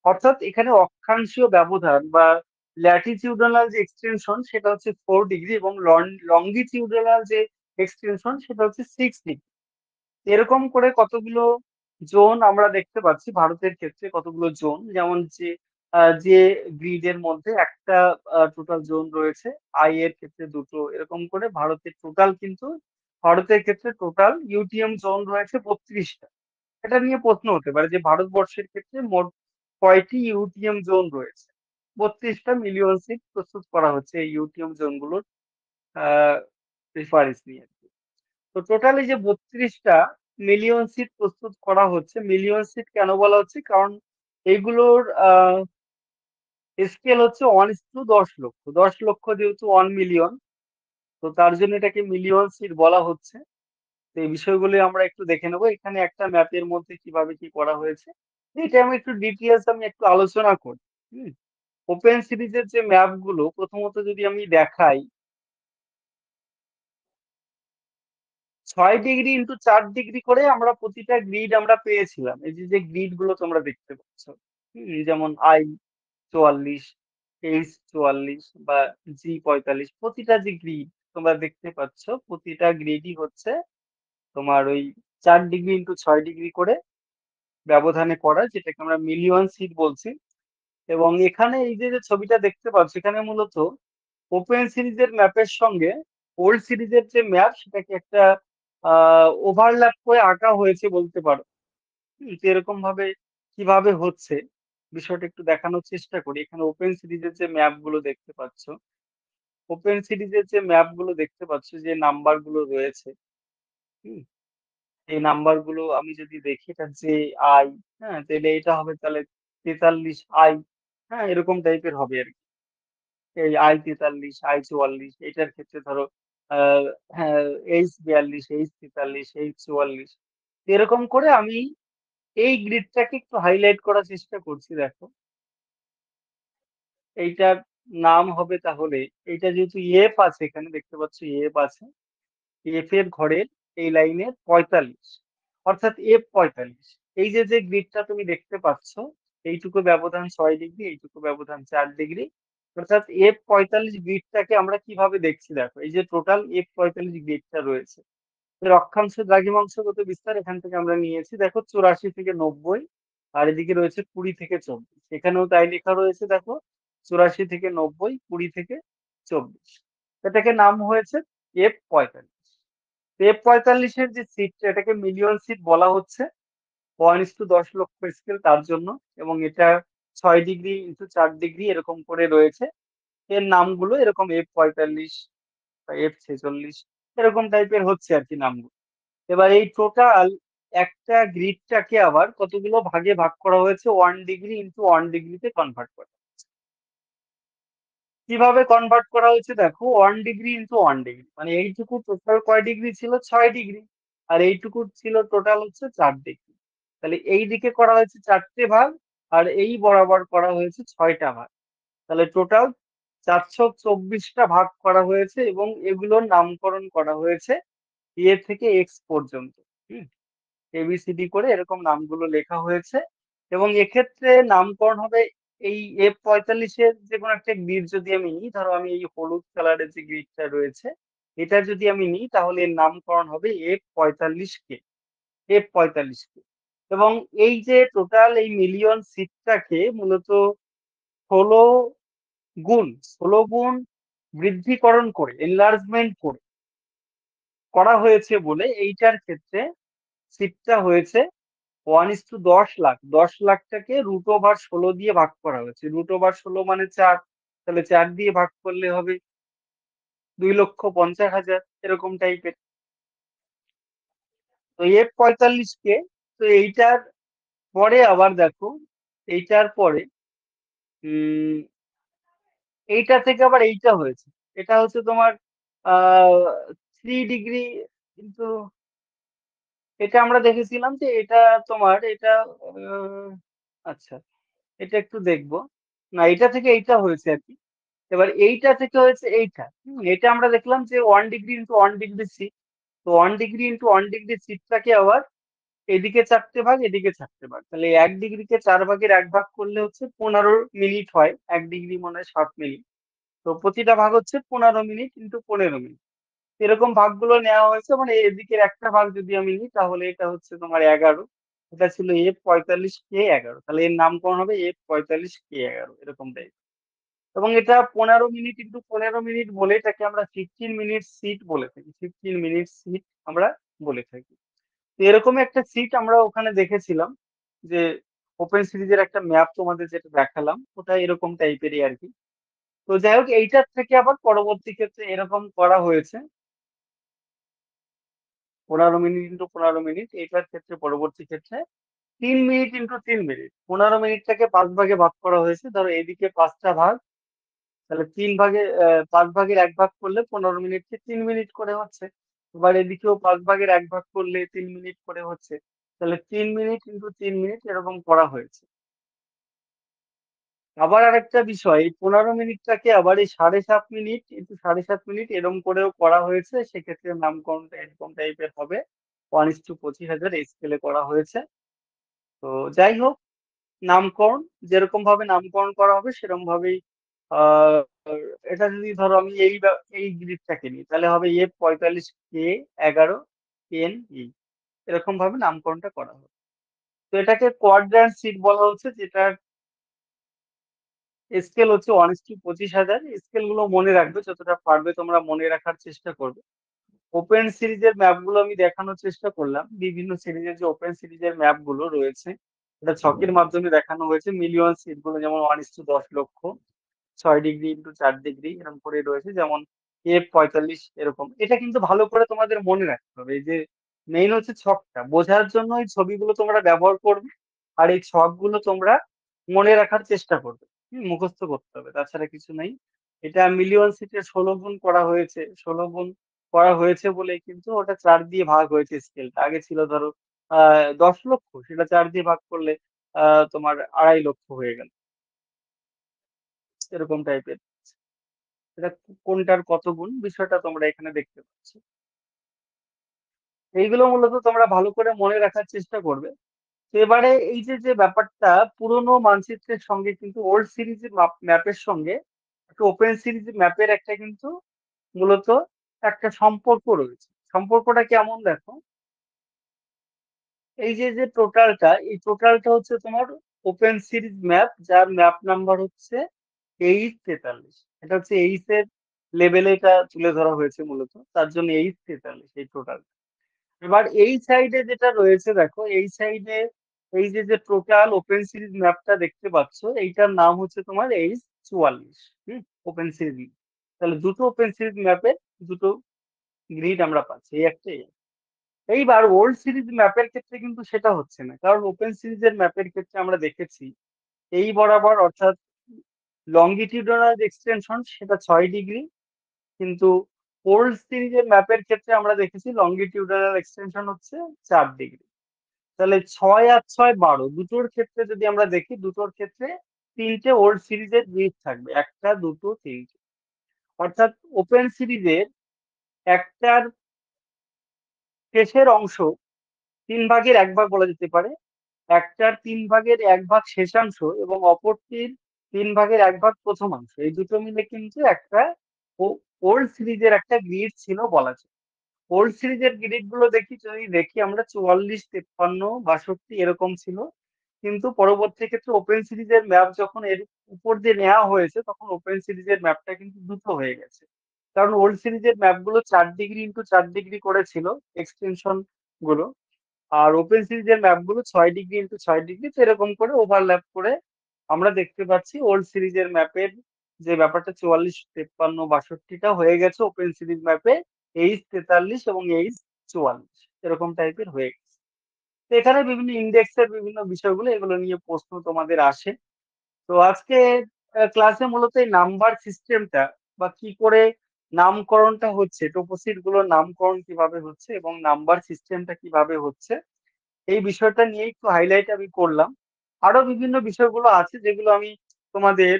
অর্থাৎ এখানে অক্ষাংশীয় ব্যবধান বা ল্যাটিটিউডাল যে এক্সটেনশন সেটা হচ্ছে 4 ডিগ্রি, এবং লঙ্গিটিউডাল যে এক্সটেনশন সেটা হচ্ছে 6 ডিগ্রি। এরকম করে কতগুলো জোন আমরা দেখতে পাচ্ছি ভারতের ক্ষেত্রে, কতগুলো জোন, যেমন যে গ্রিডের মধ্যে একটা টোটাল জোন রয়েছে, আই এর ক্ষেত্রে দুটো, এরকম করে ভারতের টোটাল কিন্তু ভারতের ক্ষেত্রে টোটাল ইউটিএম জোন রয়েছে 32টা। এটা নিয়ে প্রশ্ন হতে পারে যে ভারতবর্ষের ক্ষেত্রে মোট কয়টি ইউটিএম জোন রয়েছে। 32টা মিলিয়ন সিট প্রস্তুত করা হচ্ছে এই ইউটিএম জোনগুলোর প্রিফারেন্স নিয়ে। তো টোটালি যে 32টা মিলিয়ন সিট প্রস্তুত করা হচ্ছে, মিলিয়ন সিট কেন বলা হচ্ছে, কারণ এইগুলোর স্কেল হচ্ছে 1:10 লক্ষ। 10 লক্ষ যেহেতু 1 মিলিয়ন, তো তার জন্য এটাকে মিলিয়ন সিট বলা হচ্ছে। তো এই বিষয়গুলো আমরা একটু দেখে নেবো এখানে একটা ম্যাপের মধ্যে কিভাবে কি করা হয়েছে। এটা আমি একটু ডিটেলস আমি একটু আলোচনা করি। হুম। ওপেন সিরিজের যে ম্যাপ গুলো প্রথমত যদি আমি দেখাই, 6 ডিগ্রি ইন্টু 4 ডিগ্রি করে আমরা প্রতিটা গ্রিড আমরা পেয়েছিলাম। এই যে যে গ্রিড গুলো তোমরা দেখতে পাচ্ছ, যেমন I 44, H 44 বা G 45, প্রতিটা যে গ্রিড তোমরা দেখতে পাচ্ছ, প্রতিটা গ্রিডই হচ্ছে তোমার ওই 4 ডিগ্রি ইন্টু 6 ডিগ্রি করে ব্যবধানে করা, যেটাকে আমরা মিলিয়ন সিট বলছি। এবং এখানে এই যে যে ছবিটা দেখতে পাচ্ছ, এখানে মূলত ওপেন সিরিজের ম্যাপের সঙ্গে ওল্ড সিরিজের যে ম্যাপ সেটাকে একটা ওভারল্যাপ করে আঁকা হয়েছে বলতে পারো। তো এরকম ভাবে কিভাবে হচ্ছে বিষয়টা একটু দেখানোর চেষ্টা করি। এখানে ওপেন সিরিজের যে ম্যাপ গুলো দেখতে পাচ্ছ, ওপেন সিরিজের যে ম্যাপ গুলো দেখতে পাচ্ছ, যে নাম্বার গুলো রয়েছে, হুম, এই নাম্বার গুলো আমি যদি দেখি, এটা যে আই, হ্যাঁ, তাহলে এটা হবে তাহলে 43 আই, হ্যাঁ, এরকম টাইপের হবে আর কি। এই I 43, I 44, এটার ক্ষেত্রে ধরো আহ হ্যাঁ, H 42, H 43, H 44, এরকম করে আমি এই গ্রিডটাকে একটু হাইলাইট করার চেষ্টা করছি। দেখো এইটার নাম হবে তাহলে, এইটা যেহেতু এফ আছে, এখানে দেখতে পাচ্ছ এফ আছে, এফ এর ঘরের এই লাইনের 45, অর্থাৎ F 45। এই যে যে গ্রিডটা তুমি দেখতে পাচ্ছ, এইটুকু ব্যবধান 6 ডিগ্রি, এইটুকু ব্যবধান 4 ডিগ্রি, অর্থাৎ F 45 গ্রিডটাকে আমরা কিভাবে দেখছি দেখো, এই যে টোটাল F 45 গ্রিডটা রয়েছে, এর অক্ষাংশ দ্রাঘিমাংশগত বিস্তার এখান থেকে আমরা নিয়েছি। দেখো 84 থেকে 90, আর এদিকে রয়েছে 20 থেকে 24, এখানেও তাই লেখা রয়েছে। দেখো 84 থেকে 90, 20 থেকে 24, এটাকে নাম হয়েছে F 45। F 45-এর যে সিটটা, এটাকে মিলিয়ন সিট বলা হচ্ছে, 1:10 লক্ষ স্কেল তার জন্য। এবং এটা 6 ডিগ্রি ইন্টু 4 ডিগ্রি এরকম করে রয়েছে। এর নামগুলো এরকম F 45 বা F 46 এরকম টাইপের হচ্ছে আর কি নামগুলো। এবার এই টোটাল একটা গ্রিডটাকে আবার কতগুলো ভাগে ভাগ করা হয়েছে, 1 ডিগ্রি ইন্টু 1 ডিগ্রিতে কনভার্ট করা। কিভাবে কনভার্ট করা হয়েছে দেখো, 1 ডিগ্রি ইন্টু 1 ডিগ্রি, মানে এইটুকু টোটাল কয় ডিগ্রি ছিল, 6 ডিগ্রি, আর এইটুকু ছিল টোটাল হচ্ছে 4 ডিগ্রি। তাহলে এই দিকে করা হয়েছে 4টে ভাগ, আর এই বরাবর করা হয়েছে 6টা ভাগ। তাহলে টোটাল 424টা ভাগ করা হয়েছে, এবং এগুলোর নামকরণ করা হয়েছে এ থেকে এক্স পর্যন্ত। হুম, এবিসিডি করে এরকম নামগুলো লেখা হয়েছে। এবং এক্ষেত্রে নামকরণ হবে এই F 45-এর যে কোনো একটা গ্রিড যদি আমি নিই, ধরো আমি এই হলুদ কালারের যে গ্রিডটা রয়েছে এটা যদি আমি নিই, তাহলে এর নামকরণ হবে F 45 কে, F 45 কে। এবং এই যে টোটাল এই মিলিয়ন সিটটাকে মূলত ষোলো গুণ 16 গুণ বৃদ্ধিকরণ করে এনলার্জমেন্ট করে করা হয়েছে বলে এইটার ক্ষেত্রে সিটটা হয়েছে 1:10 লাখ। 10 লাখটাকে √16 দিয়ে ভাগ করা হয়েছে। √16 মানে 4, তাহলে 4 দিয়ে ভাগ করলে হবে 2,50,000 এরকম টাইপের। তো F45 কে, তো এইটার পরে আবার দেখো, এইটার পরে উম এইটা থেকে আবার এইটা হয়েছে। এটা হচ্ছে তোমার 3 ডিগ্রি, কিন্তু এটা আমরা দেখেছিলাম যে এটা তোমার এটা আচ্ছা, এটা একটু দেখবো। না, এটা থেকে এইটা হয়েছে আর কি। এবার এইটা থেকে হয়েছে এইটা। এটা আমরা দেখলাম যে 1 ডিগ্রি ইন্টু 1 ডিগ্রি সিট। তো 1 ডিগ্রি ইন্টু 1 ডিগ্রি সিটটাকে আবার এদিকে 4টে ভাগ, এদিকে 4টে ভাগ, তাহলে 1 ডিগ্রিকে 4 ভাগের 1 ভাগ করলে হচ্ছে 15 মিনিট হয়। 1 ডিগ্রি মনে হয় 7 মিনিট। তো প্রতিটা ভাগ হচ্ছে 15 মিনিট ইন্টু 15 মিনিট, এরকম ভাগগুলো নেওয়া হয়েছে। মানে এদিকের একটা ভাগ যদি আমি নিই তাহলে এটা হচ্ছে তোমার 11। এটা ছিল F45K11, তাহলে এর নামকরণ হবে F45K11 এরকম টাইপ। এবং এটা 15 মিনিট ইন্টু 15 মিনিট বলে এটাকে আমরা 15 মিনিট সিট বলে থাকি। 15 মিনিট সিট আমরা বলে থাকি। তো এরকম একটা সিট আমরা ওখানে দেখেছিলাম, যে ওপেন সিরিজের একটা ম্যাপ তোমাদের যেটা দেখালাম ওটা এরকম টাইপেরই আর কি। তো যাই হোক, এইটার থেকে আবার পরবর্তী ক্ষেত্রে এরকম করা হয়েছে 15 মিনিট ইন্টু 15 মিনিট। এইটার ক্ষেত্রে পরবর্তী ক্ষেত্রে 3 মিনিট ইন্টু 3 মিনিট, 15 মিনিটটাকে 5 ভাগে ভাগ করা হয়েছে। ধরো এদিকে 5টা ভাগ, তাহলে 5 ভাগের 1 ভাগ করলে 15 মিনিটকে 3 মিনিট করে হচ্ছে। এবার এদিকেও 5 ভাগের 1 ভাগ করলে 3 মিনিট করে হচ্ছে। তাহলে 3 মিনিট ইন্টু 3 মিনিট এরকম করা হয়েছে। আবার আরেকটা বিষয়, এই 15 মিনিটটাকে আবার এই 7.5 মিনিট ইন্টু 7.5 মিনিট এরকম করেও করা হয়েছে। সেক্ষেত্রে নামকরণটা এরকম টাইপের হবে, 1:25,000 এই স্কেলে করা হয়েছে। তো যাই হোক, নামকরণ যেরকম ভাবে নামকরণ করা হবে সেরকম ভাবেই আহ এটা যদি ধরো আমি এই গ্রিডটাকে নিই তাহলে হবে F45K11E, এরকম ভাবে নামকরণটা করা হবে। তো এটাকে কোয়াড্র্যান্ট সিট বলা হচ্ছে, যেটার স্কেল হচ্ছে 1:25,000। স্কেল গুলো মনে রাখবে, যতটা পারবে তোমরা মনে রাখার চেষ্টা করবে। ওপেন সিরিজের ম্যাপ গুলো আমি দেখানোর চেষ্টা করলাম। বিভিন্ন সিরিজের যে ওপেন সিরিজের ম্যাপ গুলো রয়েছে এটা ছকের মাধ্যমে দেখানো হয়েছে। মিলিয়ন সিট গুলো যেমন 1:10 লক্ষ, 6 ডিগ্রি ইন্টু 4 ডিগ্রি এরকম করে রয়েছে, যেমন F45 এরকম। এটা কিন্তু ভালো করে তোমাদের মনে রাখতে হবে। এই যে মেইন হচ্ছে ছকটা বোঝার জন্য এই ছবিগুলো তোমরা ব্যবহার করবে, আর এই ছকগুলো তোমরা মনে রাখার চেষ্টা করবে। মুখস্থ করতে হবে, তাছাড়া কিছু নাই। এটা মিলিয়ন সিটের 16 গুণ করা হয়েছে। 16 গুণ করা হয়েছে বলে কিন্তু ওটা 4 দিয়ে ভাগ হয়েছে। স্কেলটা আগে ছিল ধরো 10 লক্ষ, সেটা 4 দিয়ে ভাগ করলে তোমার 2.5 লক্ষ হয়ে গেল, এরকম টাইপের। এটা কোনটার কত গুণ বিষয়টা তোমরা এখানে দেখতে পাচ্ছ। এইগুলো মূলত তোমরা ভালো করে মনে রাখার চেষ্টা করবে। তো এবারে এই যে যে ব্যাপারটা, পুরোনো মানচিত্রের সঙ্গে কিন্তু ওল্ড সিরিজের ম্যাপের সঙ্গে একটা ওপেন সিরিজ ম্যাপের একটা কিন্তু মূলত একটা সম্পর্ক রয়েছে। সম্পর্কটা কেমন দেখো, এই যে যে টোটালটা, এই টোটালটা হচ্ছে তোমার ওপেন সিরিজ ম্যাপ, যার ম্যাপ নাম্বার হচ্ছে 843। এটা হচ্ছে এর লেভেলে এটা তুলে ধরা হয়েছে মূলত, তার জন্য 843 এই টোটাল। এবার এই সাইডে যেটা রয়েছে দেখো, এই সাইডে এই যে যে টোটাল ওপেন সিরিজ ম্যাপটা দেখতে পাচ্ছ, এইটার নাম হচ্ছে তোমার 44। ওপেন সিরিজ, তাহলে দুটো ওপেন সিরিজ ম্যাপের দুটো গ্রিড আমরা পাচ্ছি, এই একটা এই একটা। এইবার ওল্ড সিরিজ ম্যাপের ক্ষেত্রে কিন্তু সেটা হচ্ছে না, কারণ ওপেন সিরিজের ম্যাপের ক্ষেত্রে আমরা দেখেছি এই বরাবর, অর্থাৎ লঙ্গিটিউডাল এক্সটেনশন সেটা 6 ডিগ্রি, কিন্তু ওল্ড সিরিজের ম্যাপের ক্ষেত্রে আমরা দেখেছি লঙ্গিটিউডাল এক্সটেনশন হচ্ছে 4 ডিগ্রি। তাহলে 6 আর 6 12, দুটোর ক্ষেত্রে যদি আমরা দেখি, দুটোর ক্ষেত্রে তিনটে ওল্ড সিরিজের গ্রিড থাকবে, একটা দুটো তিনটে। অর্থাৎ ওপেন সিরিজের একটার শেষের অংশ 3 ভাগের 1 ভাগ বলা যেতে পারে, একটার 3 ভাগের 1 ভাগ শেষাংশ, এবং অপরটির 3 ভাগের 1 ভাগ প্রথমাংশ, এই দুটো মিলে কিন্তু একটা ওল্ড সিরিজের একটা গ্রিড ছিল বলা যায়। ওল্ড সিরিজের গ্রিড গুলো দেখি, যদি দেখি আমরা 44, 53, 62 এরকম ছিল। কিন্তু পরবর্তী ক্ষেত্রে ওপেন সিরিজের ম্যাপ যখন এর উপর দিয়ে নেওয়া হয়েছে তখন ওপেন সিরিজের ম্যাপটা কিন্তু দ্রুত হয়ে গেছে। কারণ ওল্ড সিরিজের ম্যাপগুলো 4 ডিগ্রি ইন্টু 4 ডিগ্রি করে ছিল এক্সটেনশন গুলো। আর ওপেন সিরিজের ম্যাপগুলো 6 ডিগ্রি ইন্টু 6 ডিগ্রি, তো এরকম করে ওভারল্যাপ করে আমরা দেখতে পাচ্ছি ওল্ড সিরিজের ম্যাপের যে ব্যাপারটা 44, 53, 62টা হয়ে গেছে ওপেন সিরিজ ম্যাপে H43 এবং H44 এরকম টাইপের হয়ে গেছে। তো এখানে বিভিন্ন ইন্ডেক্সের বিভিন্ন বিষয়গুলো এগুলো নিয়ে প্রশ্ন তোমাদের আসে। তো আজকে ক্লাসে মূলত এই নাম্বার সিস্টেমটা বা কি করে নামকরণটা হচ্ছে, টপোসিট গুলোর নামকরণ কিভাবে হচ্ছে এবং নাম্বার সিস্টেমটা কিভাবে হচ্ছে, এই বিষয়টা নিয়ে একটু হাইলাইট আমি করলাম। আরো বিভিন্ন বিষয়গুলো আছে যেগুলো আমি তোমাদের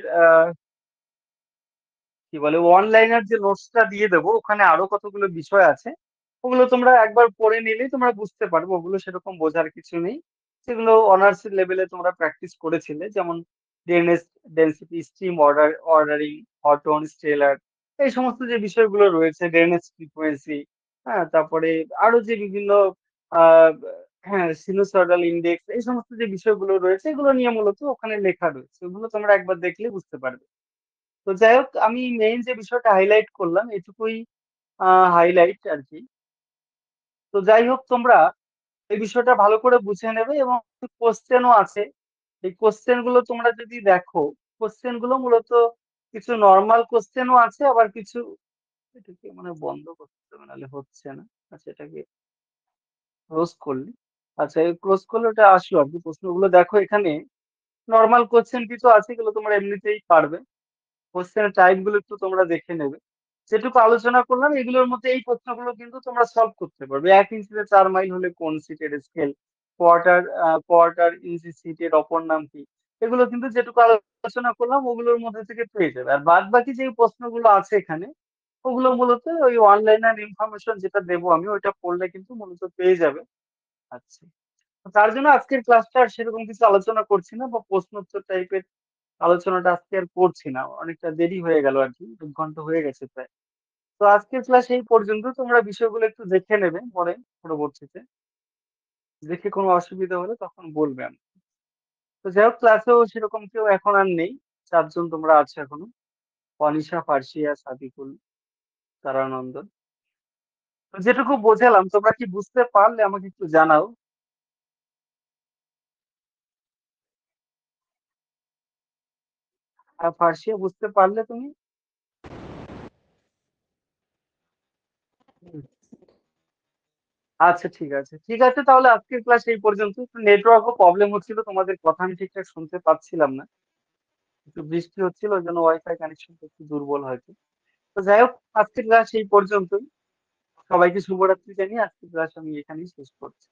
কি বলে অনলাইনের যে নোটসটা দিয়ে দেবো, ওখানে আরো কতগুলো বিষয় আছে। ওগুলো তোমরা একবার পড়ে নিলেই তোমরা বুঝতে পারবে, ওগুলো সেরকম বোঝার কিছু নেই। সেগুলো অনার্স লেভেলে তোমরা প্র্যাকটিস করেছিলে, যেমন DNS density, stream ordering, Horton stellar, এই সমস্ত যে বিষয়গুলো রয়েছে, ড্রেনেজ ফ্রিকোয়েন্সি, হ্যাঁ, তারপরে আরো যে বিভিন্ন আহ হ্যাঁ সিনুসয়েডাল ইন্ডেক্স, এই সমস্ত যে বিষয়গুলো রয়েছে এগুলো নিয়ে মূলত ওখানে লেখা রয়েছে, ওগুলো তোমরা একবার দেখলে বুঝতে পারবে। তো যাই হোক, আমি মেইন যে বিষয়টা হাইলাইট করলাম এটুকুই হাইলাইট আর কি। তো যাই হোক, তোমরা এই বিষয়টা ভালো করে বুঝে নেবে এবং কোশ্চেনও আছে। এই কোশ্চেন গুলো তোমরা যদি দেখো, কোশ্চেন গুলো মূলত কিছু নর্মাল কোশ্চেনও আছে, আবার কিছু, এটাকে মানে বন্ধ করতে হবে নাহলে হচ্ছে না। আচ্ছা, এটাকে ক্লোজ করলি। আচ্ছা, এই ক্লোজ করলে ওটা আসলো আর কি। প্রশ্নগুলো দেখো, এখানে নর্মাল কোশ্চেন কিছু আছে, এগুলো তোমরা এমনিতেই পারবে। কোশ্চেনের টাইপ গুলো একটু তোমরা দেখে নেবে। যেটুকু আলোচনা করলাম এগুলোর মধ্যে এই প্রশ্নগুলো কিন্তু তোমরা সলভ করতে পারবে। 1 ইঞ্চিতে 4 মাইল হলে কোন সিটের স্কেল, কোয়ার্টার কোয়ার্টার ইঞ্চি সিটের অপর নাম কি, এগুলো কিন্তু যেটুকু আলোচনা করলাম ওগুলোর মধ্যে থেকে পেয়ে যাবে। আর বাদ বাকি যে প্রশ্নগুলো আছে এখানে, ওগুলো মূলত ওই অনলাইনের ইনফরমেশন যেটা দেবো আমি, ওইটা পড়লে কিন্তু মূলত পেয়ে যাবে। আচ্ছা, তো তার জন্য আজকের ক্লাসটা আর সেরকম কিছু আলোচনা করছি না, বা প্রশ্ন উত্তর টাইপের আলোচনাটা আজকে আর করছি না, অনেকটা দেরি হয়ে গেল আর কি, 1 ঘন্টা হয়ে গেছে প্রায়। তো আজকের ক্লাস এই পর্যন্ত, তোমরা বিষয়গুলো একটু দেখে নেবে পরে পরবর্তীতে, দেখে কোনো অসুবিধা হলে তখন বলবে আমি। তো যাই হোক, ক্লাসেও সেরকম কেউ এখন আর নেই, 4 জন তোমরা আছো এখনো, অনিশা, ফার্সিয়া, সাদিকুল, তারানন্দন। তো যেটুকু বোঝালাম তোমরা কি বুঝতে পারলে আমাকে একটু জানাও। আর ফার্সিয়া, বুঝতে পারলে তুমি? হুম। আচ্ছা, ঠিক আছে, ঠিক আছে, তাহলে আজকের ক্লাস এই পর্যন্ত। একটু নেটওয়ার্কও প্রবলেম হচ্ছিল, তোমাদের কথা আমি ঠিকঠাক শুনতে পাচ্ছিলাম না। একটু বৃষ্টি হচ্ছিল, ওই জন্য ওয়াইফাই কানেকশনটা একটু দুর্বল হয়তো। তো যাই হোক, আজকের ক্লাস এই পর্যন্তই। সবাইকে শুভরাত্রি জানিয়ে আজকের ক্লাস আমি এখানেই শেষ করছি।